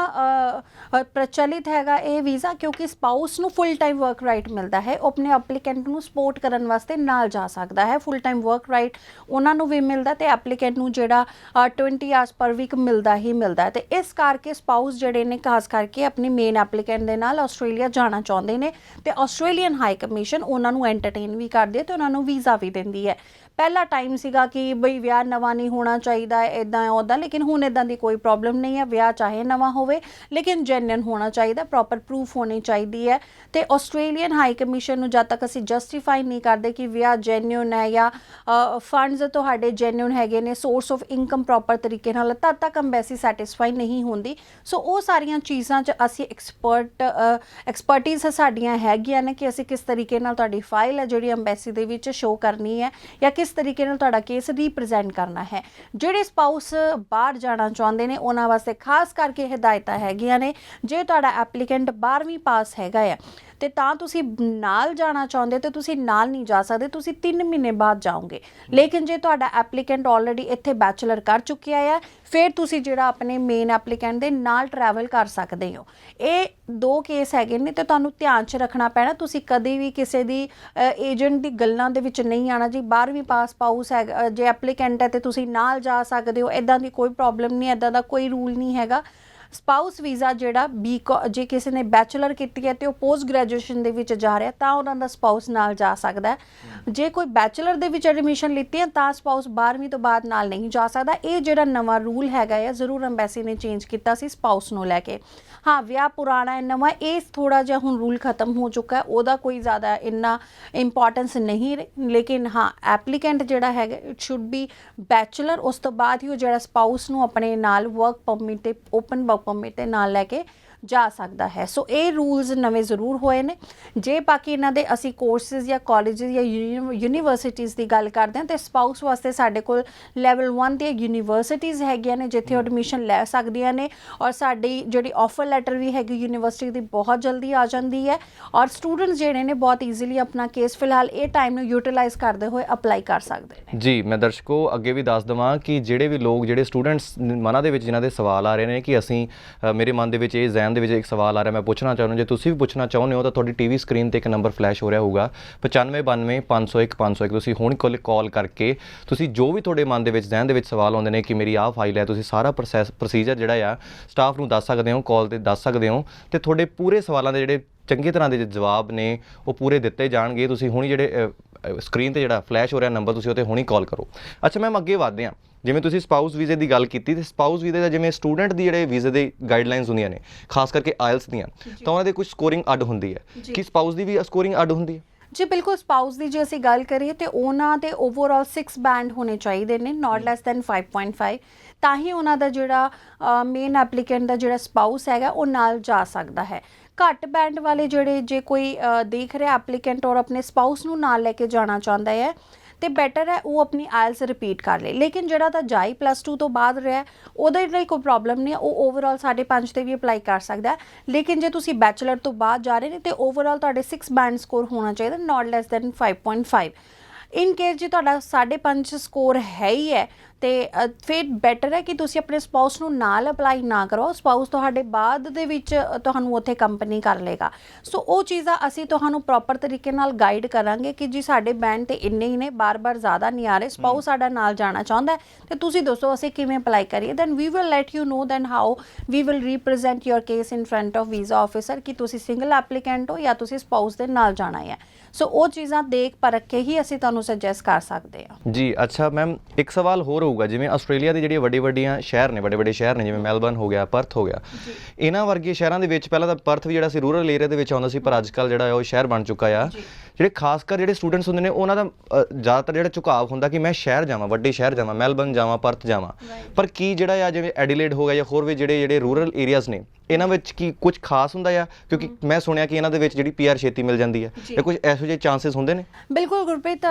ਪ੍ਰਚਲਿਤ ਹੈਗਾ ਇਹ ਵੀਜ਼ਾ? ਕਿਉਂਕਿ ਸਪਾਊਸ ਨੂੰ ਫੁੱਲ ਟਾਈਮ ਵਰਕ ਰਾਈਟ ਮਿਲਦਾ ਹੈ, ਉਹ ਆਪਣੇ ਐਪਲੀਕੈਂਟ ਨੂੰ ਸਪੋਰਟ ਕਰਨ ਵਾਸਤੇ ਨਾਲ ਜਾ ਸਕਦਾ ਹੈ। ਫੁੱਲ ਟਾਈਮ ਵਰਕ ਰਾਈਟ ਉਹਨਾਂ ਨੂੰ ਵੀ ਮਿਲਦਾ ਤੇ ਐਪਲੀਕੈਂਟ ਨੂੰ ਜਿਹੜਾ 20 ਆਵਰਸ ਪਰ ਵੀਕ ਮਿਲਦਾ ਹੀ ਮਿਲਦਾ। ਤੇ ਇਸ ਕਰਕੇ ਸਪਾਊਸ ਜਿਹੜੇ ਨੇ ਖਾਸ ਕਰਕੇ ਆਪਣੀ ਮੇਨ ਐਪਲੀਕੈਂਟ ਦੇ ਨਾਲ ਆਸਟ੍ਰੇਲੀਆ ਜਾਣਾ ਚਾਹੁੰਦੇ ਨੇ, ਤੇ ਆਸਟ੍ਰੇਲੀਅਨ ਹਾਈ ਕਮਿਸ਼ਨ ਉਹਨਾਂ ਨੂੰ ਐਂਟਰਟੇਨ ਵੀ ਕਰਦੀ ਹੈ ਤੇ ਉਹਨਾਂ ਨੂੰ ਵੀਜ਼ਾ ਵੀ ਦਿੰਦੀ ਹੈ। ਪਹਿਲਾ ਟਾਈਮ ਸੀਗਾ ਕਿ ਬਈ ਵਿਆਹ ਨਵਾਂ ਨਹੀਂ ਹੋਣਾ ਚਾਹੀਦਾ, ਇੱਦਾਂ ਉੱਦਾਂ, ਲੇਕਿਨ ਹੁਣ ਇੱਦਾਂ ਦੀ ਕੋਈ ਪ੍ਰੋਬਲਮ ਨਹੀਂ ਹੈ। ਵਿਆਹ ਚਾਹੇ ਨਵਾਂ ਹੋਵੇ ਲੇਕਿਨ ਜੈਨੂਇਨ ਹੋਣਾ ਚਾਹੀਦਾ, ਪ੍ਰੋਪਰ ਪ੍ਰੂਫ ਹੋਣੀ ਚਾਹੀਦੀ ਹੈ। ਤੇ ਆਸਟ੍ਰੇਲੀਅਨ ਹਾਈ ਕਮਿਸ਼ਨ ਨੂੰ ਜਦ ਤੱਕ ਅਸੀਂ ਜਸਟੀਫਾਈ ਨਹੀਂ ਕਰਦੇ ਕਿ ਵਿਆਹ ਜੈਨੂਇਨ ਹੈ ਜਾਂ ਫੰਡਸ ਤੁਹਾਡੇ ਜੈਨੂਇਨ ਹੈਗੇ ਨੇ, ਸੋਰਸ ਆਫ ਇਨਕਮ ਪ੍ਰੋਪਰ ਤਰੀਕੇ ਨਾਲ, ਤਦ ਤੱਕ ਅੰਬੈਸੀ ਸੈਟਿਸਫਾਈ ਨਹੀਂ ਹੁੰਦੀ। ਸੋ ਉਹ ਸਾਰੀਆਂ ਚੀਜ਼ਾਂ 'ਚ ਅਸੀਂ ਐਕਸਪਰਟੀਜ਼ ਸਾਡੀਆਂ ਹੈਗੀਆਂ ਨੇ ਕਿ ਅਸੀਂ ਕਿਸ ਤਰੀਕੇ ਨਾਲ ਤੁਹਾਡੀ ਫਾਈਲ ਹੈ ਜਿਹੜੀ ਅੰਬੈਸੀ ਦੇ ਵਿੱਚ ਸ਼ੋ ਕਰਨੀ ਹੈ ਜਾਂ ਕਿਸ ਤਰੀਕੇ ਨਾਲ ਤੁਹਾਡਾ ਕੇਸ ਰੀਪ੍ਰੈਜ਼ੈਂਟ ਕਰਨਾ ਹੈ। ਜਿਹੜੇ ਸਪਾਊਸ ਬਾਹਰ ਜਾਣਾ ਚਾਹੁੰਦੇ ਨੇ ਉਹਨਾਂ ਵਾਸਤੇ ਖਾਸ ਕਰਕੇ ਹਦਾਇਤਾਂ ਹੈਗੀਆਂ ਨੇ। ਜੇ ਤੁਹਾਡਾ ਐਪਲੀਕੈਂਟ 12ਵੀਂ ਪਾਸ ਹੈਗਾ ਆ ਤੇ ਤਾਂ ਤੁਸੀਂ ਨਾਲ ਜਾਣਾ ਚਾਹੁੰਦੇ ਤੇ ਤੁਸੀਂ ਨਾਲ ਨਹੀਂ ਜਾ ਸਕਦੇ, ਤੁਸੀਂ 3 ਮਹੀਨੇ ਬਾਅਦ ਜਾਓਗੇ। ਲੇਕਿਨ ਜੇ ਤੁਹਾਡਾ ਐਪਲੀਕੈਂਟ ਆਲਰੇਡੀ ਇੱਥੇ ਬੈਚਲਰ ਕਰ ਚੁੱਕਿਆ ਹੈ, ਫਿਰ ਤੁਸੀਂ ਜਿਹੜਾ ਆਪਣੇ ਮੇਨ ਐਪਲੀਕੈਂਟ ਦੇ ਨਾਲ ਟਰੈਵਲ ਕਰ ਸਕਦੇ ਹੋ। ਇਹ 2 ਕੇਸ ਹੈਗੇ ਨੇ ਤੇ ਤੁਹਾਨੂੰ ਧਿਆਨ 'ਚ ਰੱਖਣਾ ਪੈਣਾ। ਤੁਸੀਂ ਕਦੇ ਵੀ ਕਿਸੇ ਦੀ ਏਜੰਟ ਦੀ ਗੱਲਾਂ ਦੇ ਵਿੱਚ ਨਹੀਂ ਆਉਣਾ ਜੀ। 12ਵੀਂ ਪਾਸ ਪਾਊਸ ਹੈ ਜੇ ਐਪਲੀਕੈਂਟ ਹੈ ਤੇ ਤੁਸੀਂ ਨਾਲ ਜਾ ਸਕਦੇ ਹੋ, ਇੱਦਾਂ ਦੀ ਕੋਈ ਪ੍ਰੋਬਲਮ ਨਹੀਂ, ਇੱਦਾਂ ਦਾ ਕੋਈ ਰੂਲ ਨਹੀਂ ਹੈਗਾ। ਸਪਾਊਸ ਵੀਜ਼ਾ ਜਿਹੜਾ ਜੇ ਕਿਸੇ ਨੇ ਬੈਚਲਰ ਕੀਤੀ ਹੈ ਤੇ ਉਹ ਪੋਸਟ ਗ੍ਰੈਜੂਏਸ਼ਨ ਦੇ ਵਿੱਚ ਜਾ ਰਿਹਾ ਤਾਂ ਉਹਨਾਂ ਦਾ ਸਪਾਊਸ ਨਾਲ ਜਾ ਸਕਦਾ ਹੈ। ਜੇ ਕੋਈ ਬੈਚਲਰ ਦੇ ਵਿੱਚ ਐਡਮਿਸ਼ਨ ਲਿੱਤੀ ਹੈ ਤਾਂ ਸਪਾਊਸ 12ਵੀਂ ਤੋਂ ਬਾਅਦ ਨਾਲ ਨਹੀਂ ਜਾ ਸਕਦਾ। ਇਹ ਜਿਹੜਾ ਨਵਾਂ ਰੂਲ ਹੈਗਾ ਹੈ ਜ਼ਰੂਰ ਐਮਬੈਸੀ ਨੇ ਚੇਂਜ ਕੀਤਾ ਸੀ ਸਪਾਊਸ ਨੂੰ ਲੈ ਕੇ। ਹਾਂ, ਵਿਆਹ ਪੁਰਾਣਾ ਹੈ ਨਵਾਂ, ਇਹ ਥੋੜ੍ਹਾ ਜਿਹਾ ਹੁਣ ਰੂਲ ਖਤਮ ਹੋ ਚੁੱਕਾ ਹੈ, ਉਹਦਾ ਕੋਈ ਜ਼ਿਆਦਾ ਇੰਨਾ ਇੰਪੋਰਟੈਂਸ ਨਹੀਂ। ਲੇਕਿਨ ਹਾਂ, ਐਪਲੀਕੈਂਟ ਜਿਹੜਾ ਹੈਗਾ ਇਟ ਸ਼ੁੱਡ ਬੀ ਬੈਚਲਰ, ਉਸ ਤੋਂ ਬਾਅਦ ਹੀ ਉਹ ਜਿਹੜਾ ਸਪਾਊਸ ਨੂੰ ਆਪਣੇ ਨਾਲ ਵਰਕ ਪਰਮਿਟ ਤੇ ਓਪਨ ਵਰਕ ਪਰਮਿਟ ਦੇ ਨਾਲ ਲੈ ਕੇ ਜਾ ਸਕਦਾ ਹੈ। ਸੋ ਇਹ ਰੂਲਸ ਨਵੇਂ ਜ਼ਰੂਰ ਹੋਏ ਨੇ। ਜੇ ਬਾਕੀ ਇਹਨਾਂ ਦੇ ਅਸੀਂ ਕੋਰਸਿਸ ਜਾਂ ਕਾਲਜਿਸ ਜਾਂ ਯੂਨੀਵਰਸਿਟੀਜ਼ ਦੀ ਗੱਲ ਕਰਦੇ ਹਾਂ ਤੇ ਸਪਾਊਸ ਵਾਸਤੇ ਸਾਡੇ ਕੋਲ ਲੈਵਲ 1 ਦੀਆਂ ਯੂਨੀਵਰਸਿਟੀਜ਼ ਹੈਗੀਆਂ ਨੇ ਜਿੱਥੇ ਐਡਮਿਸ਼ਨ ਲੈ ਸਕਦੀਆਂ ਨੇ, ਔਰ ਸਾਡੀ ਜਿਹੜੀ ਆਫਰ ਲੈਟਰ ਵੀ ਹੈਗੀ ਯੂਨੀਵਰਸਿਟੀ ਦੀ ਬਹੁਤ ਜਲਦੀ ਆ ਜਾਂਦੀ ਹੈ, ਔਰ ਸਟੂਡੈਂਟਸ ਜਿਹੜੇ ਨੇ ਬਹੁਤ ਈਜ਼ੀਲੀ ਆਪਣਾ ਕੇਸ ਫਿਲਹਾਲ ਇਹ ਟਾਈਮ ਨੂੰ ਯੂਟਿਲਾਈਜ਼ ਕਰਦੇ ਹੋਏ ਅਪਲਾਈ ਕਰ ਸਕਦੇ ਨੇ। ਜੀ, ਮੈਂ ਦਰਸ਼ਕੋ ਅੱਗੇ ਵੀ ਦੱਸ ਦੇਵਾਂ ਕਿ ਜਿਹੜੇ ਵੀ ਲੋਕ ਜਿਹੜੇ ਸਟੂਡੈਂਟਸ ਮਨਾਂ ਦੇ ਵਿੱਚ ਜਿਨ੍ਹਾਂ ਦੇ ਸਵਾਲ ਆ ਰਹੇ ਨੇ ਕਿ ਅਸੀਂ ਮੇਰੇ ਮਨ ਦੇ ਵਿੱਚ ਇਹ ਜ਼ਹਿਨ ਦੇ ਵਿੱਚ ਇੱਕ ਸਵਾਲ ਆ ਰਿਹਾ, ਮੈਂ ਪੁੱਛਣਾ ਚਾਹੁੰਦਾ, ਜੇ ਤੁਸੀਂ ਵੀ ਪੁੱਛਣਾ ਚਾਹੁੰਦੇ ਹੋ ਤਾਂ ਤੁਹਾਡੀ ਟੀਵੀ ਸਕਰੀਨ ਤੇ ਇੱਕ ਨੰਬਰ ਫਲੈਸ਼ ਹੋ ਰਿਹਾ ਹੋਊਗਾ 9592 501 501। ਤੁਸੀਂ ਹੁਣ ਕਾਲ ਕਰਕੇ ਤੁਸੀਂ ਜੋ ਵੀ ਤੁਹਾਡੇ ਮਨ ਦੇ ਵਿੱਚ ਜ਼ਹਿਨ ਦੇ ਵਿੱਚ ਸਵਾਲ ਆਉਂਦੇ ਨੇ ਕਿ ਮੇਰੀ ਆਹ ਫਾਈਲ ਹੈ, ਤੁਸੀਂ ਸਾਰਾ ਪ੍ਰੋਸੀਜਰ ਜਿਹੜਾ ਆ ਸਟਾਫ ਨੂੰ ਦੱਸ ਸਕਦੇ ਹੋ, ਕਾਲ ਤੇ ਦੱਸ ਸਕਦੇ ਹੋ ਤੇ ਤੁਹਾਡੇ ਪੂਰੇ ਸਵਾਲਾਂ ਦੇ ਜਿਹੜੇ ਚੰਗੀ ਤਰ੍ਹਾਂ ਦੇ ਜਵਾਬ ਨੇ ਉਹ ਪੂਰੇ ਦਿੱਤੇ ਜਾਣਗੇ। ਤੁਸੀਂ ਹੁਣੀ ਜਿਹੜੇ ਸਕਰੀਨ ਤੇ ਜਿਹੜਾ ਫਲੈਸ਼ ਹੋ ਰਿਹਾ ਨੰਬਰ ਤੁਸੀਂ ਉਹ 'ਤੇ ਹੁਣੀ ਕਾਲ ਕਰੋ। ਅੱਛਾ ਮੈਮ, ਅੱਗੇ ਵਧਦੇ ਹਾਂ। ਜਿਵੇਂ ਤੁਸੀਂ ਸਪਾਊਸ ਵੀਜ਼ੇ ਦੀ ਗੱਲ ਕੀਤੀ ਤੇ ਸਪਾਊਸ ਵੀਜ਼ੇ ਦਾ ਜਿਵੇਂ ਸਟੂਡੈਂਟ ਦੀ ਜਿਹੜੇ ਵੀਜ਼ੇ ਦੇ ਗਾਈਡਲਾਈਨਸ ਹੁੰਦੀਆਂ ਨੇ ਖਾਸ ਕਰਕੇ ਆਇਲਸ ਦੀਆਂ, ਤਾਂ ਉਹਨਾਂ ਦੇ ਕੁਝ ਸਕੋਰਿੰਗ ਅੱਡ ਹੁੰਦੀ ਹੈ। ਕੀ ਸਪਾਊਸ ਦੀ ਵੀ ਸਕੋਰਿੰਗ ਅੱਡ ਹੁੰਦੀ ਹੈ? ਜੀ ਬਿਲਕੁਲ, ਸਪਾਊਸ ਦੀ ਜੇ ਅਸੀਂ ਗੱਲ ਕਰੀਏ ਤੇ ਉਹਨਾਂ ਦੇ ਓਵਰਆਲ 6 ਬੈਂਡ ਹੋਣੇ ਚਾਹੀਦੇ ਨੇ, ਨਾਟ ਲੈਸ ਦੈਨ 5.5, ਤਾਂ ਹੀ ਉਹਨਾਂ ਦਾ ਜਿਹੜਾ ਮੇਨ ਐਪਲੀਕੈਂਟ ਦਾ ਜਿਹੜਾ ਸਪਾਊਸ ਹੈਗਾ ਉਹ ਨਾਲ ਜਾ ਸਕਦਾ ਹੈ। ਘੱਟ ਬੈਂਡ ਵਾਲੇ ਜਿਹੜੇ ਜੇ ਕੋਈ ਦੇਖ ਰਿਹਾ ਐਪਲੀਕੈਂਟ ਔਰ ਆਪਣੇ ਸਪਾਊਸ ਨੂੰ ਨਾਲ ਲੈ ਕੇ ਜਾਣਾ ਚਾਹੁੰਦਾ ਹੈ ਤੇ ਬੈਟਰ ਹੈ ਉਹ ਆਪਣੀ ਆਇਲਸ ਰਿਪੀਟ ਕਰ ਲੇ। ਲੇਕਿਨ ਜਿਹੜਾ ਤਾਂ ਜਾਈ +2 ਤੋਂ ਬਾਅਦ ਰਿਹਾ ਉਹਦੇ ਲਈ ਕੋਈ ਪ੍ਰੋਬਲਮ ਨਹੀਂ, ਉਹ ਓਵਰਆਲ 5.5 ਤੇ ਵੀ ਅਪਲਾਈ ਕਰ ਸਕਦਾ ਹੈ। ਲੇਕਿਨ ਜੇ ਤੁਸੀਂ ਬੈਚਲਰ ਤੋਂ ਬਾਅਦ ਜਾ ਰਹੇ ਨੇ ਤੇ ਓਵਰਆਲ ਤੁਹਾਡੇ 6 ਬੈਂਡ ਸਕੋਰ ਹੋਣਾ ਚਾਹੀਦਾ, ਨਾਟ ਲੈਸ ਦੈਨ 5.5। ਇਨ ਕੇਸ ਜੇ ਤੁਹਾਡਾ 5.5 ਸਕੋਰ ਹੈ ਹੀ ਹੈ ਤੇ ਫਿਰ ਬੈਟਰ ਹੈ ਕਿ ਤੁਸੀਂ ਆਪਣੇ ਸਪਾਊਸ ਨੂੰ ਨਾਲ ਅਪਲਾਈ ਨਾ ਕਰੋ। ਸਪਾਊਸ ਤੁਹਾਡੇ ਬਾਅਦ ਦੇ ਵਿੱਚ ਤੁਹਾਨੂੰ ਉੱਥੇ ਕੰਪਨੀ ਕਰ ਲੇਗਾ। ਸੋ ਉਹ ਚੀਜ਼ਾਂ ਅਸੀਂ ਤੁਹਾਨੂੰ ਪ੍ਰੋਪਰ ਤਰੀਕੇ ਨਾਲ ਗਾਈਡ ਕਰਾਂਗੇ ਕਿ ਜੀ ਸਾਡੇ ਬੈਂਡ ਤੇ ਇੰਨੇ ਹੀ ਨੇ, ਬਾਰ-ਬਾਰ ਜ਼ਿਆਦਾ ਨਹੀਂ ਆ ਰਹੇ, ਸਪਾਊਸ ਸਾਡਾ ਨਾਲ ਜਾਣਾ ਚਾਹੁੰਦਾ ਤੇ ਤੁਸੀਂ ਦੱਸੋ ਅਸੀਂ ਕਿਵੇਂ ਅਪਲਾਈ ਕਰੀਏ। Then we will let you know then how we will represent your case in front of visa officer ਕਿ ਤੁਸੀਂ ਸਿੰਗਲ ਐਪਲੀਕੈਂਟ ਹੋ ਜਾਂ ਤੁਸੀਂ ਸਪਾਊਸ ਦੇ ਨਾਲ ਜਾਣਾ ਹੈ। ਸੋ ਉਹ ਚੀਜ਼ਾਂ ਦੇਖ ਪਰਖ ਕੇ ਹੀ ਅਸੀਂ ਤੁਹਾਨੂੰ ਸੁਜੈਸਟ ਕਰ ਸਕਦੇ ਹਾਂ। ਜੀ ਅੱਛਾ ਮੈਮ, ਇੱਕ ਸਵਾਲ ਹੋਰ ਹੋਊਗਾ, ਜਿਵੇਂ ਆਸਟ੍ਰੇਲੀਆ ਦੀ ਜਿਹੜੀਆਂ ਵੱਡੇ ਸ਼ਹਿਰ ਨੇ ਜਿਵੇਂ ਮੈਲਬਰਨ ਹੋ ਗਿਆ, ਪਰਥ ਹੋ ਗਿਆ, ਇਹਨਾਂ ਵਰਗੇ ਸ਼ਹਿਰਾਂ ਦੇ ਵਿੱਚ ਪਹਿਲਾਂ ਤਾਂ ਪਰਥ ਵੀ ਜਿਹੜਾ ਸੀ ਰੂਰਲ ਏਰੀਆ ਦੇ ਵਿੱਚ ਆਉਂਦਾ ਸੀ, ਪਰ ਅੱਜ ਕੱਲ੍ਹ ਜਿਹੜਾ ਉਹ ਸ਼ਹਿਰ ਬਣ ਚੁੱਕਾ ਆ। ਜਿਹੜੇ ਖਾਸ ਕਰ ਜਿਹੜੇ ਸਟੂਡੈਂਟਸ ਹੁੰਦੇ ਨੇ ਉਹਨਾਂ ਦਾ ਜ਼ਿਆਦਾਤਰ ਜਿਹੜਾ ਝੁਕਾਅ ਹੁੰਦਾ ਕਿ ਮੈਂ ਸ਼ਹਿਰ ਜਾਵਾਂ, ਵੱਡੇ ਸ਼ਹਿਰ ਜਾਵਾਂ, ਮੈਲਬਰਨ ਜਾਵਾਂ, ਪਰਥ ਜਾਵਾਂ, ਪਰ ਕੀ ਜਿਹੜਾ ਆ ਜਿਵੇਂ ਐਡੀਲੇਡ ਹੋ ਗਿਆ ਜਾਂ ਹੋਰ ਵੀ ਜਿਹੜੇ ਰੂਰਲ ਏਰੀਆਜ਼ ਨੇ ਇਹਨਾਂ ਵਿੱਚ ਕੀ ਕੁਝ ਖਾਸ ਹੁੰਦਾ ਆ? ਕਿਉਂਕਿ ਮੈਂ ਸੁਣਿਆ ਕਿ ਇਹਨਾਂ ਦੇ ਵਿੱਚ ਜਿਹੜੀ PR ਛੇਤੀ ਮਿਲ ਜਾਂਦੀ ਹੈ, ਜਾਂ ਕੁਝ ਇਹੋ ਜਿਹੇ ਚਾਂਸਸ ਹੁੰਦੇ ਨੇ? ਬਿਲਕੁਲ ਗੁਰਪ੍ਰੀਤ,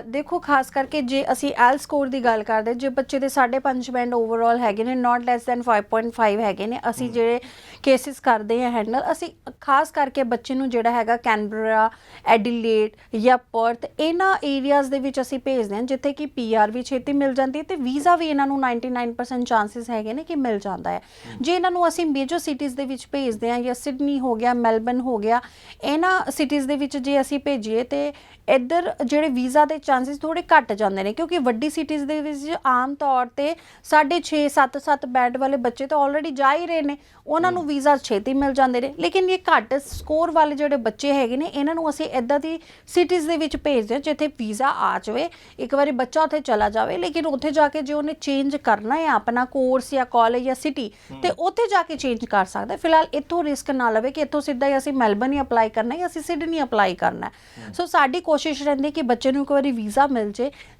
ਦੇਖੋ ਖਾਸ ਕਰਕੇ ਜੇ ਅਸੀਂ ਆਇਲ ਸਕੋਰ ਦੀ ਗੱਲ ਕਰਦੇ, ਜੇ ਬੱਚੇ ਦੇ 5.5 ਬੈਂਡ ਓਵਰਆਲ ਹੈਗੇ ਨੇ, ਨਾਟ ਲੈਸ ਦੈਨ 5.5 ਹੈਗੇ ਨੇ, ਅਸੀਂ ਜਿਹੜੇ ਕੇਸਿਸ ਕਰਦੇ ਹਾਂ ਹੈਂਡਲ, ਅਸੀਂ ਖਾਸ ਕਰਕੇ ਬੱਚੇ ਨੂੰ ਜਿਹੜਾ ਹੈਗਾ ਕੈਨਬਰਾ, ਐਡੀਲੇਡ ਜਾਂ ਪਰਥ ਇਹਨਾਂ ਏਰੀਆਜ਼ ਦੇ ਵਿੱਚ ਅਸੀਂ ਭੇਜਦੇ ਹਾਂ ਜਿੱਥੇ ਕਿ PR ਵੀ ਛੇਤੀ ਮਿਲ ਜਾਂਦੀ ਹੈ ਤੇ ਵੀਜ਼ਾ ਵੀ ਇਹਨਾਂ ਨੂੰ 99% ਚਾਂਸਸ ਹੈਗੇ ਨੇ ਕਿ ਮਿਲ ਜਾਂਦਾ ਹੈ। ਜੇ ਇਹਨਾਂ ਨੂੰ ਅਸੀਂ ਮੇਜਰ ਸਿਟੀਜ਼ ਦੇ ਵਿੱਚ ਭੇਜਦੇ ਹਾਂ ਜਾਂ ਸਿਡਨੀ ਹੋ ਗਿਆ, ਮੈਲਬਰਨ ਹੋ ਗਿਆ, ਇਹਨਾਂ ਸਿਟੀਜ਼ ਦੇ ਵਿੱਚ ਜੇ ਅਸੀਂ ਭੇਜੀਏ ਤੇ ਇੱਧਰ ਜਿਹੜੇ ਵੀਜ਼ਾ ਦੇ ਚਾਂਸਸ ਥੋੜ੍ਹੇ ਘੱਟ ਜਾਂਦੇ ਨੇ ਕਿਉਂਕਿ ਵੱਡੀ ਸਿਟੀਜ਼ ਦੇ ਵਿੱਚ ਆਮ ਤੌਰ 'ਤੇ 6.5 7 ਬੈਂਡ ਵਾਲੇ ਬੱਚੇ ਤਾਂ ਆਲਰੇਡੀ ਜਾ ਹੀ ਰਹੇ ਨੇ, ਉਹਨਾਂ ਨੂੰ ਵੀਜ਼ਾ ਛੇਤੀ ਮਿਲ ਜਾਂਦੇ ਨੇ। ਲੇਕਿਨ ਇਹ ਘੱਟ ਸਕੋਰ ਵਾਲੇ ਜਿਹੜੇ ਬੱਚੇ ਹੈਗੇ ਨੇ ਇਹਨਾਂ ਨੂੰ ਅਸੀਂ ਇੱਦਾਂ ਦੀ ਸਿਟੀਜ਼ ਦੇ ਵਿੱਚ ਭੇਜਦੇ ਹਾਂ ਜਿੱਥੇ ਵੀਜ਼ਾ ਆ ਜਾਵੇ, ਇੱਕ ਵਾਰੀ ਬੱਚਾ ਉੱਥੇ ਚਲਾ ਜਾਵੇ, ਲੇਕਿਨ ਉੱਥੇ ਜਾ ਕੇ ਜੇ ਉਹਨੇ ਚੇਂਜ ਕਰਨਾ ਹੈ ਆਪਣਾ ਕੋਰਸ ਜਾਂ ਕਾਲਜ ਜਾਂ ਸਿਟੀ ਤੇ ਉੱਥੇ ਜਾ ਕੇ ਚੇਂਜ ਕਰ ਸਕਦਾ। ਫਿਲਹਾਲ ਇੱਥੋਂ ਰਿਸਕ ਨਾ ਲਵੇ ਕਿ ਇੱਥੋਂ ਸਿੱਧਾ ਹੀ ਅਸੀਂ ਮੈਲਬਰਨ ਹੀ ਅਪਲਾਈ ਕਰਨਾ ਜਾਂ ਅਸੀਂ ਸਿਡਨੀ ਅਪਲਾਈ ਕਰਨਾ। ਸੋ ਸਾਡੀ ਕੋਸ਼ਿਸ਼ ਰਹਿੰਦੀ ਕਿ ਬੱਚੇ ਨੂੰ ਇੱਕ ਵਾਰੀ ਵੀਜ਼ਾ ਮਿਲ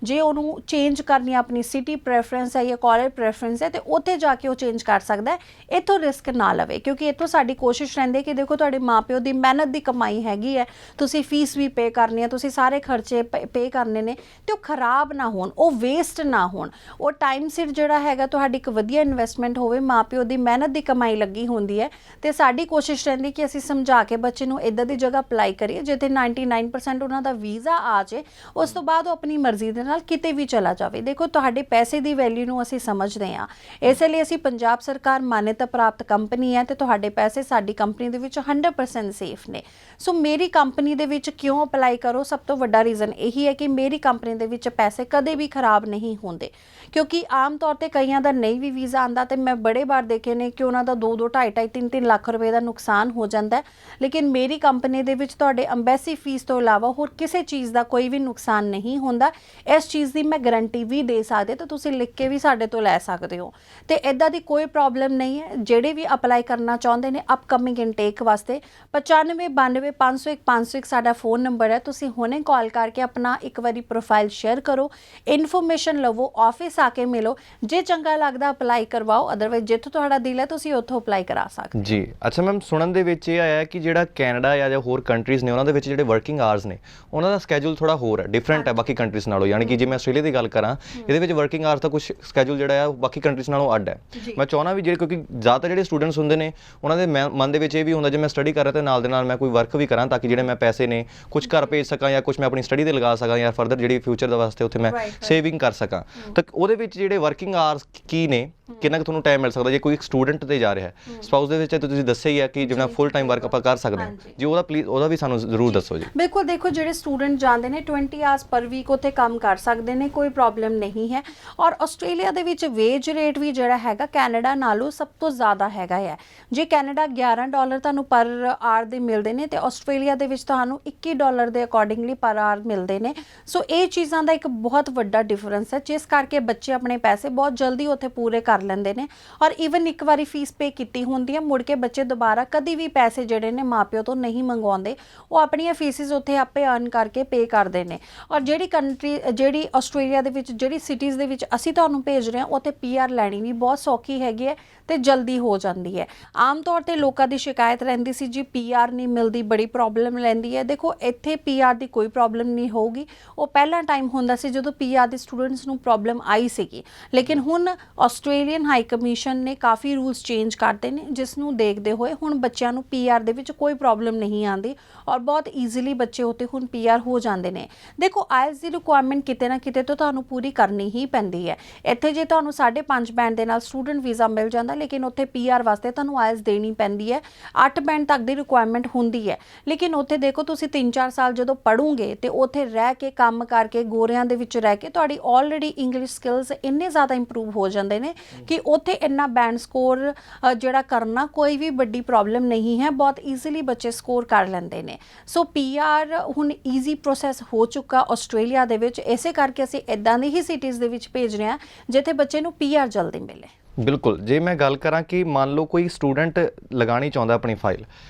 ਜੇ ਉਹਨੂੰ ਚੇਂਜ ਕਰਨੀ ਆਪਣੀ ਸਿਟੀ ਪ੍ਰੈਫਰੈਂਸ ਹੈ ਜਾਂ ਕਾਲਜ ਪ੍ਰੈਫਰੈਂਸ ਹੈ ਤੇ ਉੱਥੇ ਜਾ ਕੇ ਉਹ ਚੇਂਜ ਕਰ ਸਕਦਾ ਹੈ, ਇੱਥੋਂ ਰਿਸਕ ਨਾ ਲਵੇ। ਕਿਉਂਕਿ ਇੱਥੋਂ ਸਾਡੀ ਕੋਸ਼ਿਸ਼ ਰਹਿੰਦੀ ਕਿ ਦੇਖੋ ਤੁਹਾਡੇ ਮਾਪਿਓ ਦੀ ਮਿਹਨਤ ਦੀ ਕਮਾਈ ਹੈਗੀ ਹੈ, ਤੁਸੀਂ ਫੀਸ ਵੀ ਪੇ ਕਰਨੀ ਹੈ, ਤੁਸੀਂ ਸਾਰੇ ਖਰਚੇ ਪੇ ਕਰਨੇ ਨੇ ਤੇ ਉਹ ਖਰਾਬ ਨਾ ਹੋਣ, ਉਹ ਵੇਸਟ ਨਾ ਹੋਣ, ਉਹ ਟਾਈਮ ਸਿਰ ਜਿਹੜਾ ਹੈਗਾ ਤੁਹਾਡੀ ਇੱਕ ਵਧੀਆ ਇਨਵੈਸਟਮੈਂਟ ਹੋਵੇ, ਮਾਪਿਓ ਦੀ ਮਿਹਨਤ ਦੀ ਕਮਾਈ ਲੱਗੀ ਹੋਣੀ ਹੁੰਦੀ ਹੈ ਤੇ ਸਾਡੀ ਕੋਸ਼ਿਸ਼ ਰਹਿੰਦੀ ਕਿ ਅਸੀਂ ਸਮਝਾ ਕੇ ਬੱਚੇ ਨੂੰ ਇੱਦਾਂ ਦੀ ਜਗ੍ਹਾ ਅਪਲਾਈ ਕਰੀਏ ਜਿੱਥੇ 99% ਉਹਨਾਂ ਦਾ ਵੀਜ਼ਾ ਆ ਜਾਏ, ਉਸ ਤੋਂ ਬਾਅਦ ਉਹ ਆਪਣੀ ਮਰਜ਼ੀ ਦੇ ਨਾਲ ਕਿਤੇ ਵੀ ਚਲਾ ਜਾਵੇ। ਦੇਖੋ ਤੁਹਾਡੇ ਪੈਸੇ ਦੀ ਵੈਲਿਊ ਨੂੰ ਅਸੀਂ ਸਮਝਦੇ ਹਾਂ, ਇਸੇ ਲਈ ਅਸੀਂ ਪੰਜਾਬ ਸਰਕਾਰ ਮਾਨਤਾ ਪ੍ਰਾਪਤ ਕੰਪਨੀ ਹੈ ਤੇ ਤੁਹਾਡੇ ਪੈਸੇ ਸਾਡੀ ਕੰਪਨੀ ਦੇ ਵਿੱਚ 100% ਸੇਫ ਨੇ। ਸੋ ਮੇਰੀ ਕੰਪਨੀ ਦੇ ਵਿੱਚ ਕਿਉਂ ਅਪਲਾਈ ਕਰੋ, ਸਭ ਤੋਂ ਵੱਡਾ ਰੀਜ਼ਨ ਇਹੀ ਹੈ ਕਿ ਮੇਰੀ ਕੰਪਨੀ ਦੇ ਵਿੱਚ ਪੈਸੇ ਕਦੇ ਵੀ ਖਰਾਬ ਨਹੀਂ ਹੁੰਦੇ, ਕਿਉਂਕਿ ਆਮ ਤੌਰ ਤੇ ਕਈਆਂ ਦਾ ਨਹੀਂ ਵੀ ਵੀਜ਼ਾ ਆਂਦਾ ਤੇ ਮੈਂ ਬੜੇ ਵਾਰ ਦੇਖੇ ਨੇ ਕਿ ਉਹਨਾਂ ਦਾ 2-2 2.5 3-3 ਲੱਖ ਰੁਪਏ ਦਾ ਨੁਕਸਾਨ ਹੋ ਜਾਂਦਾ ਹੈ। ਲੇਕਿਨ ਮੇਰੀ ਕੰਪਨੀ ਦੇ ਵਿੱਚ ਤੁਹਾਡੇ ਅੰਬੈਸੀ ਫੀਸ ਤੋਂ ਇਲਾਵਾ ਹੋਰ ਕਿਸੇ ਚੀਜ਼ ਦਾ ਕੋਈ ਵੀ ਨੁਕਸਾਨ ਨਹੀਂ ਹੁੰਦਾ। ਇਸ ਚੀਜ਼ ਦੀ ਮੈਂ ਗਾਰੰਟੀ ਵੀ ਦੇ ਸਕਦੇ, ਤਾਂ ਤੁਸੀਂ ਲਿਖ ਕੇ ਵੀ ਸਾਡੇ ਤੋਂ ਲੈ ਸਕਦੇ ਹੋ ਤੇ ਇਦਾਂ ਦੀ ਕੋਈ ਪ੍ਰੋਬਲਮ ਨਹੀਂ ਹੈ। ਜਿਹੜੇ ਵੀ ਅਪਲਾਈ ਕਰਨਾ ਚਾਹੁੰਦੇ ਨੇ ਅਪਕਮਿੰਗ ਇਨਟੇਕ ਵਾਸਤੇ 9592 501 501 ਸਾਡਾ ਫੋਨ ਨੰਬਰ ਹੈ। ਤੁਸੀਂ ਹੁਣੇ ਕਾਲ ਕਰਕੇ ਆਪਣਾ ਇੱਕ ਵਾਰੀ ਪ੍ਰੋਫਾਈਲ ਸ਼ੇਅਰ ਕਰੋ, ਇਨਫੋਰਮੇਸ਼ਨ ਲਵੋ, ਆਫਿਸ ਆ ਕੇ ਮਿਲੋ, ਜੇ ਚੰਗਾ ਲੱਗਦਾ ਅਪਲਾਈ ਕਰਵਾਓ, ਅਦਰਵਾਈਜ਼ ਜਿੱਥੋਂ ਤੁਹਾਡਾ ਦਿਲ ਹੈ ਤੁਸੀਂ ਉੱਥੋਂ ਅਪਲਾਈ ਕਰਾ ਸਕਦੇ ਜੀ। ਅੱਛਾ ਮੈਮ, ਸੁਣਨ ਦੇ ਵਿੱਚ ਇਹ ਆਇਆ ਕਿ ਜਿਹੜਾ ਕੈਨੇਡਾ ਜਾਂ ਹੋਰ ਕੰਟਰੀਜ਼ ਨੇ ਉਹਨਾਂ ਦੇ ਵਿੱਚ ਜਿਹੜੇ ਵਰਕਿੰਗ ਆਵਰਸ ਨੇ ਉਹਨਾਂ ਦਾ ਸਕੇਜੂਲ ਥੋੜਾ ਹੋਰ ਹੈ, ਡਿਫਰੈਂਟ ਹੈ ਬਾਕੀ ਕੰਟਰੀਜ਼ ਨਾਲੋਂ। ਯਾਨੀ ਕਿ ਜੇ ਮੈਂ ਆਸਟ੍ਰੇਲੀਆ ਦੀ ਗੱਲ ਕਰਾਂ, ਇਹਦੇ ਵਿੱਚ ਵਰਕਿੰਗ ਆਵਰਸ ਦਾ ਕੁਝ ਸਕੇਜੂਲ ਜਿਹੜਾ ਆ ਬਾਕੀ ਕੰਟਰੀਜ਼ ਨਾਲੋਂ ਅੱਡ ਹੈ। ਮੈਂ ਚਾਹੁੰਦਾ ਵੀ ਜਿਹੜੇ, ਕਿਉਂਕਿ ਜ਼ਿਆਦਾਤਰ ਜਿਹੜੇ ਸਟੂਡੈਂਟਸ ਹੁੰਦੇ ਨੇ ਉਹਨਾਂ ਦੇ ਮਨ ਦੇ ਵਿੱਚ ਇਹ ਵੀ ਹੁੰਦਾ ਜੇ ਮੈਂ ਸਟੱਡੀ ਕਰ ਰਿਹਾ ਤਾਂ ਨਾਲ ਦੇ ਨਾਲ ਮੈਂ ਕੋਈ ਵਰਕ ਵੀ ਕਰਾਂ, ਤਾਂ ਕਿ ਜਿਹੜੇ ਮੈਂ ਪੈਸੇ ਨੇ ਕੁਝ ਘਰ ਭੇਜ ਸਕਾਂ ਜਾਂ ਕੁਝ ਮੈਂ ਆਪਣੀ ਸਟੱਡੀ ਤੇ ਲਗਾ ਸਕਾਂ ਜਾਂ ਫਰਦਰ ਜਿਹੜੀ ਫਿਊਚਰ ਦੇ ਵਾਸਤੇ ਉੱਥੇ ਮੈਂ ਸੇਵਿੰਗ ਕਰ ਸਕਾਂ। ਤਾਂ ਉਹਦੇ ਵਿੱਚ ਜਿਹੜੇ ਵਰਕਿੰਗ ਆਵਰਸ ਕੀ ਨੇ, ਕਿੰਨਾ ਕੁ ਤੁਹਾਨੂੰ ਟਾਈਮ ਮਿਲ ਸਕਦਾ ਜੇ ਕੋਈ ਇੱਕ ਸਟੂਡੈਂਟ ਤੇ ਜਾ ਰਿਹਾ ਹੈ? ਸਪਾਊਸ ਦੇ ਵਿੱਚ ਤੁਸੀਂ ਦੱਸਿਆ ਹੀ ਹੈ ਕਿ ਜਿਵੇਂ ਫੁੱਲ ਟਾਈਮ ਵਰਕ ਆਪਾਂ ਕਰ ਸਕਦੇ ਹਾਂ ਜੀ, ਉਹਦਾ ਪਲੀਜ਼ ਉਹਦਾ ਵੀ ਸਾਨੂੰ ਜ਼ਰੂਰ ਦੱਸੋ ਜੀ। ਬਿਲਕੁਲ, ਦੇਖੋ ਜਿਹੜੇ ਸਟੂਡੈਂਟ ਜਾਂਦੇ ਨੇ 20 ਆਵਰਸ ਪਰ ਵੀਕ ਉੱਥੇ ਕੰਮ ਕਰ ਸਕਦੇ ਨੇ, ਕੋਈ ਪ੍ਰੋਬਲਮ ਨਹੀਂ ਹੈ। ਔਰ ਆਸਟ੍ਰੇਲੀਆ ਦੇ ਵਿੱਚ ਵੇਜ ਰੇਟ ਵੀ ਜਿਹੜਾ ਹੈਗਾ ਕੈਨੇਡਾ ਨਾਲੋਂ ਸਭ ਤੋਂ ਜ਼ਿਆਦਾ ਹੈਗਾ ਹੈ। ਜੇ ਕੈਨੇਡਾ $11 ਤੁਹਾਨੂੰ ਪਰ ਆਰ ਦੇ ਮਿਲਦੇ ਨੇ ਤੇ ਆਸਟ੍ਰੇਲੀਆ ਦੇ ਵਿੱਚ ਤੁਹਾਨੂੰ $21 ਦੇ ਅਕੋਰਡਿੰਗਲੀ ਪਰ ਆਰ ਮਿਲਦੇ ਨੇ। ਸੋ ਇਹ ਚੀਜ਼ਾਂ ਦਾ ਇੱਕ ਬਹੁਤ ਵੱਡਾ ਡਿਫਰੈਂਸ ਹੈ, ਜਿਸ ਕਰਕੇ ਬੱਚੇ ਆਪਣੇ ਪੈਸੇ ਬਹੁਤ ਜਲਦੀ ਉੱਥੇ ਪੂਰੇ ਕਰ ਲੈਂਦੇ ਨੇ। ਔਰ ਈਵਨ ਇੱਕ ਵਾਰੀ ਫੀਸ ਪੇ ਕੀਤੀ ਹੁੰਦੀ ਹੈ, ਮੁੜ ਕੇ ਬੱਚੇ ਦੁਬਾਰਾ ਕਦੀ ਵੀ ਪੈਸੇ ਜਿਹੜੇ ਨੇ ਮਾਪਿਓ ਤੋਂ ਨਹੀਂ ਮੰਗਵਾਉਂਦੇ, ਉਹ ਆਪਣੀਆਂ ਫੀਸਿਸ ਉੱਥੇ ਆਪੇ ਅਰਨ ਕਰਕੇ ਪੇ ਕਰਦੇ ਨੇ। ਔਰ ਜਿਹੜੀ ਆਸਟ੍ਰੇਲੀਆ ਦੇ ਵਿੱਚ ਜਿਹੜੀ ਸਿਟੀਜ਼ ਦੇ ਵਿੱਚ ਅਸੀਂ ਤੁਹਾਨੂੰ ਭੇਜ ਰਹੇ ਹਾਂ, ਉੱਥੇ PR ਲੈਣੀ ਵੀ ਬਹੁਤ ਸੌਖੀ ਹੈਗੀ ਹੈ ਤੇ ਜਲਦੀ ਹੋ ਜਾਂਦੀ ਹੈ। ਆਮ ਤੌਰ ਤੇ ਲੋਕਾਂ ਦੀ ਸ਼ਿਕਾਇਤ ਰਹਿੰਦੀ ਸੀ ਜੀ PR ਨਹੀਂ ਮਿਲਦੀ, ਬੜੀ ਪ੍ਰੋਬਲਮ ਲੈਂਦੀ ਹੈ। ਦੇਖੋ ਇੱਥੇ PR ਦੀ ਕੋਈ ਪ੍ਰੋਬਲਮ ਨਹੀਂ ਹੋਊਗੀ। ਉਹ ਪਹਿਲਾ ਟਾਈਮ ਹੁੰਦਾ ਸੀ ਜਦੋਂ PR ਦੇ ਸਟੂਡੈਂਟਸ ਨੂੰ ਪ੍ਰੋਬਲਮ ਆਈ ਸੀਗੀ, ਲੇਕਿਨ ਹੁਣ ਆਸਟ੍ਰੇਲੀਅਨ ਹਾਈ ਕਮਿਸ਼ਨ ਨੇ ਕਾਫੀ ਰੂਲਸ ਚੇਂਜ ਕਰਤੇ ਨੇ, ਜਿਸ ਨੂੰ ਦੇਖਦੇ ਹੋਏ ਹੁਣ ਬੱਚਿਆਂ ਨੂੰ PR ਦੇ ਵਿੱਚ ਕੋਈ ਪ੍ਰੋਬਲਮ ਨਹੀਂ ਆਉਂਦੀ ਔਰ ਬਹੁਤ ਈਜ਼ੀਲੀ ਬੱਚੇ ਉੱਥੇ ਹੁਣ PR ਹੋ ਜਾਂਦੇ ਨੇ। ਦੇਖੋ IELTS ਦੀ ਰਿਕੁਆਇਰਮੈਂਟ ਕਿਤੇ ਨਾ ਕਿਤੇ ਤੋਂ ਤੁਹਾਨੂੰ ਪੂਰੀ ਕਰਨੀ ਹੀ ਪੈਂਦੀ ਹੈ। ਇੱਥੇ ਜੇ ਤੁਹਾਨੂੰ 5.5 ਬੈਂਡ ਦੇ ਨਾਲ ਸਟੂਡੈਂਟ ਵੀਜ਼ਾ ਮਿਲ ਜਾਂਦਾ, ਲੇਕਿਨ ਉੱਥੇ PR ਵਾਸਤੇ ਤੁਹਾਨੂੰ IELTS ਦੇਣੀ ਪੈਂਦੀ ਹੈ। 8 ਬੈਂਡ ਤੱਕ ਦੀ ਰਿਕੁਆਇਰਮੈਂਟ ਹੁੰਦੀ ਹੈ, ਲੇਕਿਨ ਉੱਥੇ ਦੇਖੋ ਤੁਸੀਂ 3-4 ਸਾਲ ਜਦੋਂ ਪੜ੍ਹੋਗੇ ਤੇ ਉੱਥੇ ਰਹਿ ਕੇ ਕੰਮ ਕਰਕੇ ਗੋਰਿਆਂ ਦੇ ਵਿੱਚ ਰਹਿ ਕੇ ਤੁਹਾਡੀ ਆਲਰੇਡੀ ਇੰਗਲਿਸ਼ ਸਕਿੱਲਸ ਇੰਨੇ ਜ਼ਿਆਦਾ ਇੰਪਰੂਵ ਹੋ ਜਾਂਦੇ ਨੇ ਕਿ ਉੱਥੇ ਇੰਨਾ ਬੈਂਡ ਸਕੋਰ ਜਿਹੜਾ ਕਰਨਾ ਕੋਈ ਵੀ ਵੱਡੀ ਪ੍ਰੋਬਲਮ ਨਹੀਂ ਹੈ, ਬਹੁਤ ਈਜ਼ੀਲੀ ਬੱਚੇ ਸਕੋਰ ਕਰ ਲੈਂਦੇ ਨੇ। ਸੋ PR ਹੁਣ ਈਜ਼ੀ ਪ੍ਰੋਸੈਸ ਹੋ ਚੁੱਕਾ ਆਸਟ੍ਰੇਲੀਆ ਦੇ ਵਿੱਚ, ਇਸੇ ਕਰਕੇ ਅਸੀਂ ਇੱਦਾਂ ਦੀ ਹੀ ਸਿਟੀਜ਼ ਦੇ ਵਿੱਚ ਭੇਜ ਰਹੇ ਹਾਂ ਜਿੱਥੇ ਬੱਚੇ ਨੂੰ PR ਜਲਦੀ ਮਿਲੇ। ਬਿਲਕੁਲ। ਜੇ ਮੈਂ ਗੱਲ ਕਰਾਂ ਕਿ ਮੰਨ ਲਓ ਕੋਈ ਸਟੂਡੈਂਟ ਲਗਾਉਣੀ ਚਾਹੁੰਦਾ ਆਪਣੀ ਫਾਈਲ,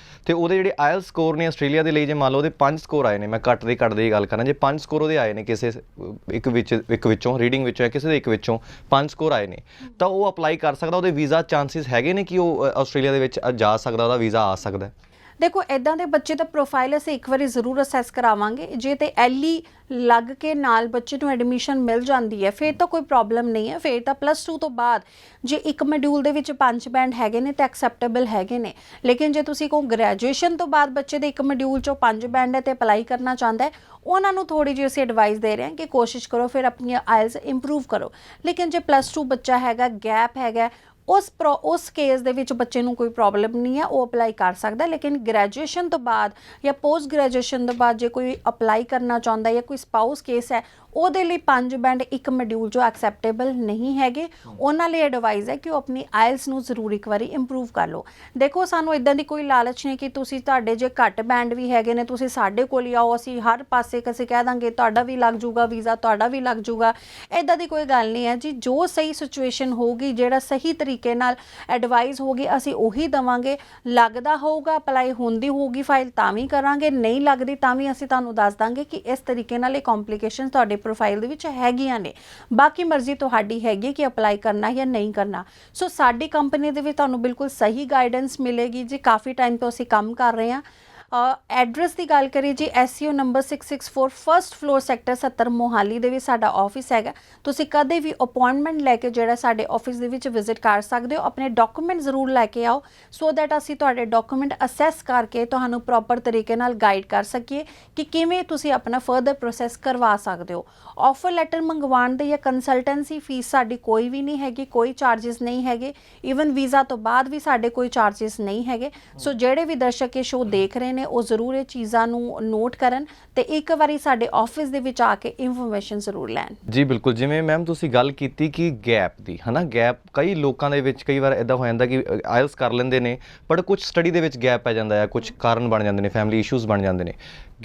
ਤੇ ਉਹਦੇ ਜਿਹੜੇ IELTS ਸਕੋਰ ਨੇ ਆਸਟ੍ਰੇਲੀਆ ਦੇ ਲਈ, ਜੇ ਮੰਨ ਲਓ ਉਹਦੇ 5 ਸਕੋਰ ਆਏ ਨੇ, ਮੈਂ ਘੱਟਦੇ ਦੀ ਗੱਲ ਕਰਾਂ, ਜੇ 5 ਸਕੋਰ ਉਹਦੇ ਆਏ ਨੇ ਕਿਸੇ ਇੱਕ ਵਿੱਚੋਂ ਰੀਡਿੰਗ ਵਿੱਚੋਂ ਜਾਂ ਕਿਸੇ ਦੇ ਇੱਕ ਵਿੱਚੋਂ 5 ਸਕੋਰ ਆਏ ਨੇ, ਤਾਂ ਉਹ ਅਪਲਾਈ ਕਰ ਸਕਦਾ? ਉਹਦੇ ਵੀਜ਼ਾ ਚਾਂਸਿਸ ਹੈਗੇ ਨੇ ਕਿ ਉਹ ਆਸਟ੍ਰੇਲੀਆ ਦੇ ਵਿੱਚ ਜਾ ਸਕਦਾ, ਉਹਦਾ ਵੀਜ਼ਾ ਆ ਸਕਦਾ? ਦੇਖੋ ਇੱਦਾਂ ਦੇ ਬੱਚੇ ਦਾ ਪ੍ਰੋਫਾਈਲ ਅਸੀਂ ਇੱਕ ਵਾਰੀ ਜ਼ਰੂਰ ਅਸੈਸ ਕਰਾਵਾਂਗੇ। ਜੇ ਤੇ LE ਲੱਗ ਕੇ ਨਾਲ ਬੱਚੇ ਨੂੰ ਐਡਮਿਸ਼ਨ ਮਿਲ ਜਾਂਦੀ ਹੈ ਫਿਰ ਤਾਂ ਕੋਈ ਪ੍ਰੋਬਲਮ ਨਹੀਂ ਹੈ। ਫਿਰ ਤਾਂ +2 ਤੋਂ ਬਾਅਦ ਜੇ ਇੱਕ ਮੋਡਿਊਲ ਦੇ ਵਿੱਚ 5 ਬੈਂਡ ਹੈਗੇ ਨੇ ਤਾਂ ਐਕਸੈਪਟੇਬਲ ਹੈਗੇ ਨੇ। ਲੇਕਿਨ ਜੇ ਤੁਸੀਂ ਕਹੋ ਗ੍ਰੈਜੂਏਸ਼ਨ ਤੋਂ ਬਾਅਦ ਬੱਚੇ ਦੇ ਇੱਕ ਮੋਡਿਊਲ 'ਚੋਂ 5 ਬੈਂਡ ਹੈ ਤੇ ਅਪਲਾਈ ਕਰਨਾ ਚਾਹੁੰਦਾ ਹੈ, ਉਹਨਾਂ ਨੂੰ ਥੋੜੀ ਜਿਹੀ ਅਸੀਂ ਐਡਵਾਈਸ ਦੇ ਰਹੇ ਹਾਂ ਕਿ ਕੋਸ਼ਿਸ਼ ਕਰੋ ਫਿਰ ਆਪਣੀ IELTS ਇੰਪਰੂਵ ਕਰੋ। ਲੇਕਿਨ ਜੇ +2 ਬੱਚਾ ਹੈਗਾ, ਗੈਪ ਹੈਗਾ, ਉਸ ਕੇਸ ਦੇ ਵਿੱਚ ਬੱਚੇ ਨੂੰ ਕੋਈ ਪ੍ਰੋਬਲਮ ਨਹੀਂ ਹੈ, ਉਹ ਅਪਲਾਈ ਕਰ ਸਕਦਾ। ਲੇਕਿਨ ਗ੍ਰੈਜੂਏਸ਼ਨ ਤੋਂ ਬਾਅਦ ਜਾਂ ਪੋਸਟ ਗ੍ਰੈਜੂਏਸ਼ਨ ਤੋਂ ਬਾਅਦ ਜੇ ਕੋਈ ਅਪਲਾਈ ਕਰਨਾ ਚਾਹੁੰਦਾ ਜਾਂ ਕੋਈ ਸਪਾਊਸ ਕੇਸ ਹੈ, ਉਹਦੇ ਲਈ 5 ਬੈਂਡ ਇੱਕ ਮੋਡਿਊਲ ਜੋ ਐਕਸੈਪਟੇਬਲ ਨਹੀਂ ਹੈਗੇ, ਉਹਨਾਂ ਲਈ ਐਡਵਾਈਸ ਹੈ ਕਿ ਉਹ ਆਪਣੀ IELTS ਨੂੰ ਜ਼ਰੂਰ ਇੱਕ ਵਾਰੀ ਇੰਪਰੂਵ ਕਰ ਲਓ। ਦੇਖੋ ਸਾਨੂੰ ਇਦਾਂ ਦੀ ਕੋਈ ਲਾਲਚ ਨਹੀਂ ਕਿ ਤੁਸੀਂ ਤੁਹਾਡੇ ਜੇ ਘੱਟ ਬੈਂਡ ਵੀ ਹੈਗੇ ਨੇ ਤੁਸੀਂ ਸਾਡੇ ਕੋਲ ਹੀ ਆਓ, ਅਸੀਂ ਹਰ ਪਾਸੇ ਕਿਸੇ ਕਹਿ ਦਾਂਗੇ ਤੁਹਾਡਾ ਵੀ ਲੱਗ ਜੂਗਾ ਵੀਜ਼ਾ, ਤੁਹਾਡਾ ਵੀ ਲੱਗ ਜੂਗਾ। ਇਦਾਂ ਦੀ ਕੋਈ ਗੱਲ ਨਹੀਂ ਹੈ ਜੀ। ਜੋ ਸਹੀ ਸਿਚੁਏਸ਼ਨ ਹੋਊਗੀ, ਜਿਹੜਾ ਸਹੀ ਤਰੀਕੇ ਨਾਲ ਐਡਵਾਈਸ ਹੋਗੀ, ਅਸੀਂ ਉਹੀ ਦੇਵਾਂਗੇ। ਲੱਗਦਾ ਹੋਊਗਾ ਅਪਲਾਈ ਹੁੰਦੀ ਹੋਊਗੀ ਫਾਈਲ ਤਾਂ ਵੀ ਕਰਾਂਗੇ, ਨਹੀਂ ਲੱਗਦੀ ਤਾਂ ਵੀ ਅਸੀਂ ਤੁਹਾਨੂੰ ਦੱਸ ਦਾਂਗੇ ਕਿ ਇਸ ਤਰੀਕੇ ਨਾਲ ਇਹ ਕੰਪਲਿਕੇਸ਼ਨ ਤੁਹਾਡੇ ਪ੍ਰੋਫਾਈਲ ਦੇ ਵਿੱਚ ਹੈਗੀਆਂ ਨੇ। ਬਾਕੀ ਮਰਜ਼ੀ ਤੁਹਾਡੀ ਹੈਗੀ ਕਿ ਅਪਲਾਈ ਕਰਨਾ ਜਾਂ ਨਹੀਂ ਕਰਨਾ। ਸੋ ਸਾਡੀ ਕੰਪਨੀ ਦੇ ਵਿੱਚ ਤੁਹਾਨੂੰ ਬਿਲਕੁਲ ਸਹੀ ਗਾਈਡੈਂਸ ਮਿਲੇਗੀ ਜੀ। ਕਾਫੀ ਟਾਈਮ ਤੋਂ ਅਸੀਂ ਕੰਮ ਕਰ ਰਹੇ ਹਾਂ। ਐਡਰੈਸ ਦੀ ਗੱਲ ਕਰੀਏ ਜੀ, SCO number 664 first floor sector 70 Mohali ਦੇ ਵਿੱਚ ਸਾਡਾ ਆਫਿਸ ਹੈਗਾ। ਤੁਸੀਂ ਕਦੇ ਵੀ ਅਪਾਇੰਟਮੈਂਟ ਲੈ ਕੇ ਜਿਹੜਾ ਸਾਡੇ ਆਫਿਸ ਦੇ ਵਿੱਚ ਵਿਜ਼ਿਟ ਕਰ ਸਕਦੇ ਹੋ। ਆਪਣੇ ਡਾਕੂਮੈਂਟ ਜ਼ਰੂਰ ਲੈ ਕੇ ਆਓ ਸੋ ਦੈਟ ਅਸੀਂ ਤੁਹਾਡੇ ਡਾਕੂਮੈਂਟ ਅਸੈਸ ਕਰਕੇ ਤੁਹਾਨੂੰ ਪ੍ਰੋਪਰ ਤਰੀਕੇ ਨਾਲ ਗਾਈਡ ਕਰ ਸਕੀਏ ਕਿ ਕਿਵੇਂ ਤੁਸੀਂ ਆਪਣਾ ਫਰਦਰ ਪ੍ਰੋਸੈਸ ਕਰਵਾ ਸਕਦੇ ਹੋ। ਆਫਰ ਲੈਟਰ ਮੰਗਵਾਉਣ ਦੇ ਜਾਂ ਕੰਸਲਟੈਂਸੀ ਫੀਸ ਸਾਡੀ ਕੋਈ ਵੀ ਨਹੀਂ ਹੈਗੀ, ਕੋਈ ਚਾਰजेस ਨਹੀਂ ਹੈਗੇ। ਈਵਨ ਵੀਜ਼ਾ ਤੋਂ ਬਾਅਦ ਵੀ ਸਾਡੇ ਕੋਈ ਚਾਰजेस ਨਹੀਂ ਹੈਗੇ। ਸੋ ਜਿਹੜੇ ਵੀ ਦਰਸ਼ਕ ਇਹ ਸ਼ੋਅ ਦੇਖ ਰਹੇ ਨੇ ਉਹ ਜ਼ਰੂਰ ਇਹ ਚੀਜ਼ਾਂ ਨੂੰ ਨੋਟ ਕਰਨ ਤੇ ਇੱਕ ਵਾਰੀ ਸਾਡੇ ਆਫਿਸ ਦੇ ਵਿੱਚ ਆ ਕੇ ਇਨਫੋਰਮੇਸ਼ਨ ਜ਼ਰੂਰ ਲੈਣ। ਜੀ ਬਿਲਕੁਲ, ਜਿਵੇਂ ਮੈਮ ਤੁਸੀਂ ਗੱਲ ਕੀਤੀ ਕਿ ਗੈਪ ਦੀ, ਹੈ ਨਾ, ਗੈਪ ਕਈ ਲੋਕਾਂ ਦੇ ਵਿੱਚ ਕਈ ਵਾਰ ਇੱਦਾਂ ਹੋ ਜਾਂਦਾ ਕਿ ਆਇਲਸ ਕਰ ਲੈਂਦੇ ਨੇ ਬਟ ਕੁਝ ਸਟੱਡੀ ਦੇ ਵਿੱਚ ਗੈਪ ਪੈ ਜਾਂਦਾ ਹੈ, ਕੁਝ ਕਾਰਨ ਬਣ ਜਾਂਦੇ ਨੇ, ਫੈਮਿਲੀ ਇਸ਼ੂਜ਼ ਬਣ ਜਾਂਦੇ ਨੇ।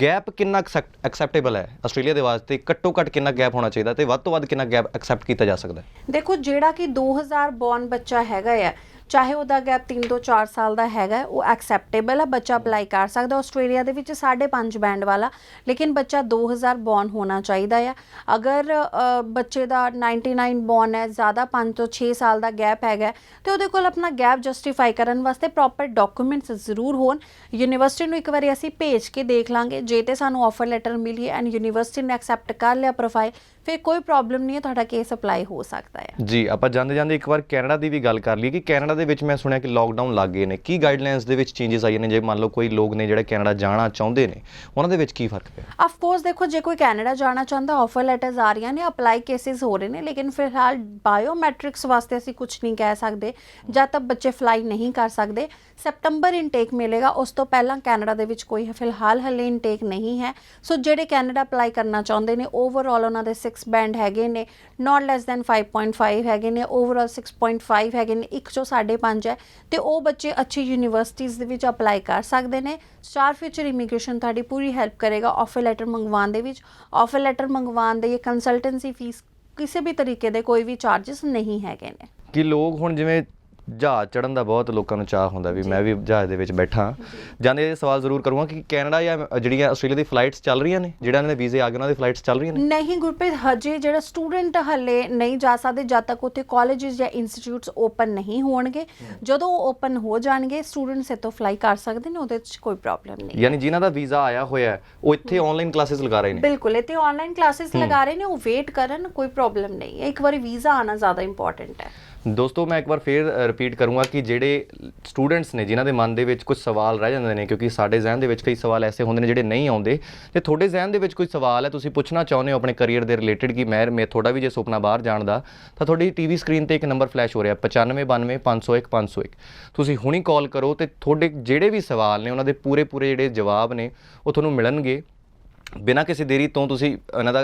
ਗੈਪ ਕਿੰਨਾ ਐਕਸੈਪਟੇਬਲ ਹੈ ਆਸਟ੍ਰੇਲੀਆ ਦੇ ਵਾਸਤੇ? ਘੱਟੋ ਘੱਟ ਕਿੰਨਾ ਗੈਪ ਹੋਣਾ ਚਾਹੀਦਾ ਤੇ ਵੱਧ ਤੋਂ ਵੱਧ ਕਿੰਨਾ ਗੈਪ ਐਕਸੈਪਟ ਕੀਤਾ ਜਾ ਸਕਦਾ? ਦੇਖੋ, ਜਿਹੜਾ ਕਿ 2000 ਬੌਰਨ ਬੱਚਾ ਹੈਗਾ ਆ, ਚਾਹੇ ਉਹਦਾ ਗੈਪ 3 ਤੋਂ 4 ਸਾਲ ਦਾ ਹੈਗਾ, ਉਹ ਐਕਸੈਪਟੇਬਲ ਹੈ, ਬੱਚਾ ਅਪਲਾਈ ਕਰ ਸਕਦਾ। ਆਸਟ੍ਰੇਲੀਆ ਦੇ ਵਿੱਚ 5.5 ਬੈਂਡ ਵਾਲਾ, ਲੇਕਿਨ ਬੱਚਾ 2000 ਬੌਰਨ ਹੋਣਾ ਚਾਹੀਦਾ ਆ। ਅਗਰ ਬੱਚੇ ਦਾ 99 ਬੌਰਨ ਹੈ, ਜ਼ਿਆਦਾ 5 ਤੋਂ 6 ਸਾਲ ਦਾ ਗੈਪ ਹੈਗਾ ਤੇ ਉਹਦੇ ਕੋਲ ਆਪਣਾ ਗੈਪ ਜਸਟੀਫਾਈ ਕਰਨ ਵਾਸਤੇ ਪ੍ਰੋਪਰ ਡਾਕੂਮੈਂਟਸ ਜ਼ਰੂਰ ਹੋਣ। ਯੂਨੀਵਰਸਿਟੀ ਨੂੰ ਇੱਕ ਵਾਰੀ ਅਸੀਂ ਭੇਜ ਕੇ ਦੇਖ ਲਾਂਗੇ, ਜੇ ਤੇ ਸਾਨੂੰ ਆਫਰ ਲੈਟਰ ਮਿਲੀ ਐਂਡ ਯੂਨੀਵਰਸਿਟੀ ਨੇ ਐਕਸੈਪਟ ਕਰ ਲਿਆ ਪ੍ਰੋਫਾਈਲ, ਫਿਰ ਕੋਈ ਪ੍ਰੋਬਲਮ ਨਹੀਂ ਹੈ, ਤੁਹਾਡਾ ਕੇਸ ਅਪਲਾਈ ਹੋ ਸਕਦਾ ਹੈ। ਜੀ, ਆਪਾਂ ਜਾਂਦੇ ਜਾਂਦੇ ਇੱਕ ਵਾਰ ਕੈਨੇਡਾ ਦੀ ਵੀ ਗੱਲ ਕਰ ਲਈਏ ਕਿ ਕੈਨੇਡਾ ਦੇ ਵਿੱਚ ਮੈਂ ਸੁਣਿਆ ਕਿ ਲੋਕਡਾਊਨ ਲੱਗ ਗਏ ਨੇ। ਕੀ ਗਾਈਡਲਾਈਨਸ ਦੇ ਵਿੱਚ ਚੇਂਜਸ ਆਈਆਂ ਨੇ? ਜੇ ਮੰਨ ਲਓ ਕੋਈ ਲੋਕ ਨੇ ਜਿਹੜੇ ਕੈਨੇਡਾ ਜਾਣਾ ਚਾਹੁੰਦੇ ਨੇ, ਉਹਨਾਂ ਦੇ ਵਿੱਚ ਕੀ ਫਰਕ ਪਿਆ? ਆਫ ਕੋਰਸ ਦੇਖੋ, ਜੇ ਕੋਈ ਕੈਨੇਡਾ ਜਾਣਾ ਚਾਹੁੰਦਾ, ਆਫਰ ਲੈਟਰਸ ਆ ਰਹੀਆਂ ਨੇ, ਅਪਲਾਈ ਕੇਸਿਸ ਹੋ ਰਹੇ ਨੇ, ਲੇਕਿਨ ਫਿਲਹਾਲ ਬਾਇਓਮੈਟ੍ਰਿਕਸ ਵਾਸਤੇ ਅਸੀਂ ਕੁਝ ਨਹੀਂ ਕਹਿ ਸਕਦੇ ਜਦ ਤੱਕ ਬੱਚੇ ਫਲਾਈ ਨਹੀਂ ਕਰ ਸਕਦੇ। ਸੈਪਟੰਬਰ ਇਨਟੇਕ ਮਿਲੇਗਾ, ਉਸ ਤੋਂ ਪਹਿਲਾਂ ਕੈਨੇਡਾ ਦੇ ਵਿੱਚ ਕੋਈ ਫਿਲਹਾਲ ਹਲੇ ਇਨਟੇਕ ਨਹੀਂ ਹੈ। ਸੋ ਜਿਹੜੇ ਕੈਨੇਡਾ ਅਪਲਾਈ ਕਰਨਾ ਚਾਹੁੰਦੇ ਨੇ, ਓਵਰਆਲ ਉਹਨਾਂ ਦੇ 6 ਬੈਂਡ ਹੈਗੇ ਨੇ, ਨਾਟ ਲੈਸ ਦੈਨ 5.5 ਹੈਗੇ ਨੇ, ਓਵਰਆਲ 6.5 ਹੈਗੇ ਨੇ, 1 ਚੋਂ 5.5 ਹੈ ਤੇ ਉਹ ਬੱਚੇ ਅੱਛੀ ਯੂਨੀਵਰਸਿਟੀਜ਼ ਦੇ ਵਿੱਚ ਅਪਲਾਈ ਕਰ ਸਕਦੇ ਨੇ। ਸਟਾਰ ਫਿਊਚਰ ਇਮੀਗ੍ਰੇਸ਼ਨ ਤੁਹਾਡੀ ਪੂਰੀ ਹੈਲਪ ਕਰੇਗਾ ਆਫਰ ਲੈਟਰ ਮੰਗਵਾਉਣ ਦੇ ਵਿੱਚ। ਆਫਰ ਲੈਟਰ ਮੰਗਵਾਉਣ ਦੇ ਕੰਸਲਟੈਂਸੀ ਫੀਸ ਕਿਸੇ ਵੀ ਤਰੀਕੇ ਦੇ ਕੋਈ ਵੀ ਚਾਰजेस ਨਹੀਂ ਹੈਗੇ ਨੇ। ਕਿ ਲੋਕ ਹੁਣ ਜਿਵੇਂ ਜਹਾਜ਼ ਚੜ੍ਹਨ ਦਾ ਬਹੁਤ ਲੋਕਾਂ ਨੂੰ ਚਾਹ ਹੁੰਦਾ ਵੀ ਮੈਂ ਵੀ ਜਹਾਜ਼ ਦੇ ਵਿੱਚ ਬੈਠਾ, ਜਾਂਦੇ ਇਹ ਸਵਾਲ ਜ਼ਰੂਰ ਕਰੂੰਗਾ ਕਿ ਕੈਨੇਡਾ ਜਾਂ ਜਿਹੜੀਆਂ ਆਸਟ੍ਰੇਲੀਆ ਦੀ ਫਲਾਈਟਸ ਚੱਲ ਰਹੀਆਂ ਨੇ, ਜਿਹੜਾ ਇਹਨਾਂ ਦੇ ਵੀਜ਼ੇ ਆ ਗਏ ਉਹਨਾਂ ਦੀ ਫਲਾਈਟਸ ਚੱਲ ਰਹੀਆਂ ਨੇ? ਨਹੀਂ ਗੁਰਪ੍ਰੀਤ, ਹਜੇ ਜਿਹੜਾ ਸਟੂਡੈਂਟ ਹਲੇ ਨਹੀਂ ਜਾ ਸਕਦੇ ਜਦ ਤੱਕ ਉੱਥੇ ਕਾਲਜਿਸ ਜਾਂ ਇੰਸਟੀਚਿਊਟਸ ਓਪਨ ਨਹੀਂ ਹੋਣਗੇ। ਜਦੋਂ ਉਹ ਓਪਨ ਹੋ ਜਾਣਗੇ ਸਟੂਡੈਂਟਸ ਇੱਥੋਂ ਫਲਾਈ ਕਰ ਸਕਦੇ ਨੇ, ਉਹਦੇ 'ਚ ਕੋਈ ਪ੍ਰੋਬਲਮ ਨਹੀਂ। ਯਾਨੀ ਜਿਨ੍ਹਾਂ ਦਾ ਵੀਜ਼ਾ ਆਇਆ ਹੋਇਆ ਉਹ ਇੱਥੇ ਆਨਲਾਈਨ ਕਲਾਸਿਸ ਲਗਾ ਰਹੇ ਨੇ? ਬਿਲਕੁਲ, ਇੱਥੇ ਆਨਲਾਈਨ ਕਲਾਸਿਸ ਲਗਾ ਰਹੇ ਨੇ, ਉਹ ਵੇਟ ਕਰਨ, ਕੋਈ ਪ੍ਰੋਬਲਮ ਨਹੀਂ ਹੈ। ਇੱਕ ਵਾਰੀ ਵੀਜ਼ਾ ਆਉਣਾ ਜ਼ਿਆਦਾ ਇੰਪੋਰਟੈਂਟ ਹੈ। ਦੋਸਤੋ, ਮੈਂ ਇੱਕ ਵਾਰ ਫੇਰ ਰਿਪੀਟ ਕਰੂੰਗਾ ਕਿ ਜਿਹੜੇ ਸਟੂਡੈਂਟਸ ਨੇ ਜਿਨ੍ਹਾਂ ਦੇ ਮਨ ਦੇ ਵਿੱਚ ਕੁਝ ਸਵਾਲ ਰਹਿ ਜਾਂਦੇ ਨੇ, ਕਿਉਂਕਿ ਸਾਡੇ ਜ਼ਿਹਨ ਦੇ ਵਿੱਚ ਕਈ ਸਵਾਲ ਐਸੇ ਹੁੰਦੇ ਨੇ ਜਿਹੜੇ ਨਹੀਂ ਆਉਂਦੇ, ਤੇ ਤੁਹਾਡੇ ਜ਼ਿਹਨ ਦੇ ਵਿੱਚ ਕੋਈ ਸਵਾਲ ਹੈ, ਤੁਸੀਂ ਪੁੱਛਣਾ ਚਾਹੁੰਦੇ ਹੋ ਆਪਣੇ ਕਰੀਅਰ ਦੇ ਰਿਲੇਟਡ ਕਿ ਮੈਂ ਤੁਹਾਡਾ ਵੀ ਜੇ ਸੁਪਨਾ ਬਾਹਰ ਜਾਣ ਦਾ, ਤਾਂ ਤੁਹਾਡੀ ਟੀਵੀ ਸਕਰੀਨ ਤੇ ਇੱਕ ਨੰਬਰ ਫਲੈਸ਼ ਹੋ ਰਿਹਾ 9592 501 501। ਤੁਸੀਂ ਹੁਣੀ ਕਾਲ ਕਰੋ ਤੇ ਤੁਹਾਡੇ ਜਿਹੜੇ ਵੀ ਸਵਾਲ ਨੇ ਉਹਨਾਂ ਦੇ ਪੂਰੇ ਜਿਹੜੇ ਜਵਾਬ ਨੇ ਉਹ ਤੁਹਾਨੂੰ ਮਿਲਣਗੇ। ਬਿਨਾਂ ਕਿਸੇ ਦੇਰੀ ਤੋਂ ਤੁਸੀਂ ਇਹਨਾਂ ਦਾ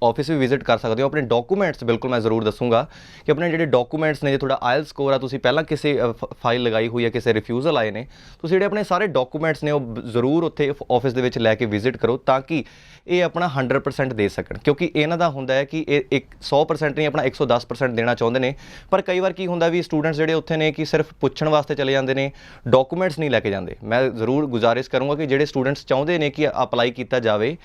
ਆਫਿਸ ਵੀ ਵਿਜ਼ਿਟ ਕਰ ਸਕਦੇ ਹੋ। ਆਪਣੇ ਡਾਕੂਮੈਂਟਸ ਬਿਲਕੁਲ ਮੈਂ ਜ਼ਰੂਰ ਦੱਸੂਗਾ ਕਿ ਆਪਣੇ ਜਿਹੜੇ ਡਾਕੂਮੈਂਟਸ ਨੇ, ਜੇ ਤੁਹਾਡਾ ਆਇਲਸ ਸਕੋਰ ਆ, ਤੁਸੀਂ ਪਹਿਲਾਂ ਕਿਸੇ ਫਾਈਲ ਲਗਾਈ ਹੋਈ ਹੈ, ਕਿਸੇ ਰਿਫਿਊਜ਼ਲ ਆਏ ਨੇ, ਤੁਸੀਂ ਜਿਹੜੇ ਆਪਣੇ ਸਾਰੇ ਡਾਕੂਮੈਂਟਸ ਨੇ ਉਹ ਜ਼ਰੂਰ ਉੱਥੇ ਆਫਿਸ ਦੇ ਵਿੱਚ ਲੈ ਕੇ ਵਿਜ਼ਿਟ ਕਰੋ ਤਾਂ ਕਿ ਇਹ ਆਪਣਾ 100% ਦੇ ਸਕਣ। ਕਿਉਂਕਿ ਇਹਨਾਂ ਦਾ ਹੁੰਦਾ ਹੈ ਕਿ ਇਹ 100% ਨਹੀਂ, ਆਪਣਾ 110% ਦੇਣਾ ਚਾਹੁੰਦੇ ਨੇ। ਪਰ ਕਈ ਵਾਰ ਕੀ ਹੁੰਦਾ ਵੀ ਸਟੂਡੈਂਟਸ ਜਿਹੜੇ ਉੱਥੇ ਨੇ ਕਿ ਸਿਰਫ ਪੁੱਛਣ ਵਾਸਤੇ ਚਲੇ ਜਾਂਦੇ ਨੇ, ਡਾਕੂਮੈਂਟਸ ਨਹੀਂ ਲੈ ਕੇ ਜਾਂਦੇ। ਮੈਂ ਜ਼ਰੂਰ ਗੁਜ਼ਾਰਿਸ਼ ਕਰੂੰਗਾ ਕਿ ਜਿਹੜੇ ਸਟੂਡੈਂਟਸ ਚਾਹੁੰਦੇ ਨੇ ਕਿ ਅਪਲਾਈ ਕੀਤਾ ਜਾਵੇ,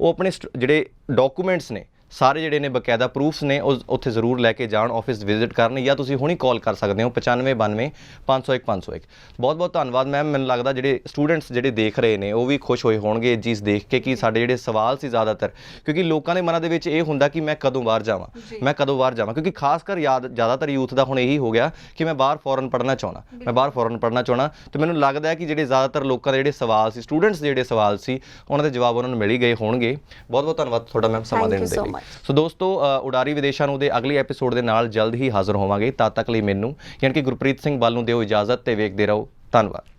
ਉਹ ਆਪਣੇ ਜਿਹੜੇ ਡਾਕੂਮੈਂਟਸ ਨੇ ਸਾਰੇ ਜਿਹੜੇ ਨੇ ਬਕਾਇਦਾ ਪ੍ਰੂਫਸ ਨੇ ਉਹ ਉੱਥੇ ਜ਼ਰੂਰ ਲੈ ਕੇ ਜਾਣ, ਆਫਿਸ ਵਿਜ਼ਿਟ ਕਰਨ, ਜਾਂ ਤੁਸੀਂ ਹੁਣੀ ਕਾਲ ਕਰ ਸਕਦੇ ਹੋ 9592 501 501। ਬਹੁਤ ਬਹੁਤ ਧੰਨਵਾਦ ਮੈਮ। ਮੈਨੂੰ ਲੱਗਦਾ ਜਿਹੜੇ ਸਟੂਡੈਂਟਸ ਜਿਹੜੇ ਦੇਖ ਰਹੇ ਨੇ ਉਹ ਵੀ ਖੁਸ਼ ਹੋਏ ਹੋਣਗੇ ਇਹ ਚੀਜ਼ ਦੇਖ ਕੇ ਕਿ ਸਾਡੇ ਜਿਹੜੇ ਸਵਾਲ ਸੀ ਜ਼ਿਆਦਾਤਰ, ਕਿਉਂਕਿ ਲੋਕਾਂ ਦੇ ਮਨਾਂ ਦੇ ਵਿੱਚ ਇਹ ਹੁੰਦਾ ਕਿ ਮੈਂ ਕਦੋਂ ਬਾਹਰ ਜਾਵਾਂ, ਮੈਂ ਕਦੋਂ ਬਾਹਰ ਜਾਵਾਂ, ਕਿਉਂਕਿ ਖਾਸ ਕਰ ਜ਼ਿਆਦਾਤਰ ਯੂਥ ਦਾ ਹੁਣ ਇਹੀ ਹੋ ਗਿਆ ਕਿ ਮੈਂ ਬਾਹਰ ਫੋਰਨ ਪੜ੍ਹਨਾ ਚਾਹੁੰਦਾ, ਮੈਂ ਬਾਹਰ ਫੋਰਨ ਪੜ੍ਹਨਾ ਚਾਹੁੰਦਾ। ਤੇ ਮੈਨੂੰ ਲੱਗਦਾ ਹੈ ਕਿ ਜਿਹੜੇ ਜ਼ਿਆਦਾਤਰ ਲੋਕਾਂ ਦੇ ਜਿਹੜੇ ਸਵਾਲ ਸੀ, ਸਟੂਡੈਂਟਸ ਦੇ ਜਿਹੜੇ ਸਵਾਲ ਸੀ, ਉਹਨਾਂ ਦੇ ਜਵਾਬ ਉਹਨਾਂ ਨੂੰ ਮਿਲ ਹੀ ਗਏ ਹੋਣਗੇ। ਬਹੁਤ ਬਹੁਤ ਧੰਨਵਾਦ ਤੁਹਾਡਾ ਮੈਮ ਸਮਾਂ ਦੇਣ ਦੇ ਲਈ। ਸੋ ਦੋਸਤੋ, ਉਡਾਰੀ ਵਿਦੇਸ਼ਾਂ ਨੂੰ ਦੇ ਅਗਲੇ ਐਪੀਸੋਡ ਦੇ ਨਾਲ ਜਲਦ ਹੀ ਹਾਜ਼ਰ ਹੋਵਾਂਗੇ। ਤਦ ਤੱਕ ਲਈ ਮੈਨੂੰ ਯਾਨੀ ਕਿ ਗੁਰਪ੍ਰੀਤ ਸਿੰਘ ਬੱਲ ਨੂੰ ਦਿਓ ਇਜਾਜ਼ਤ ਤੇ ਵੇਖਦੇ ਰਹੋ। ਧੰਨਵਾਦ।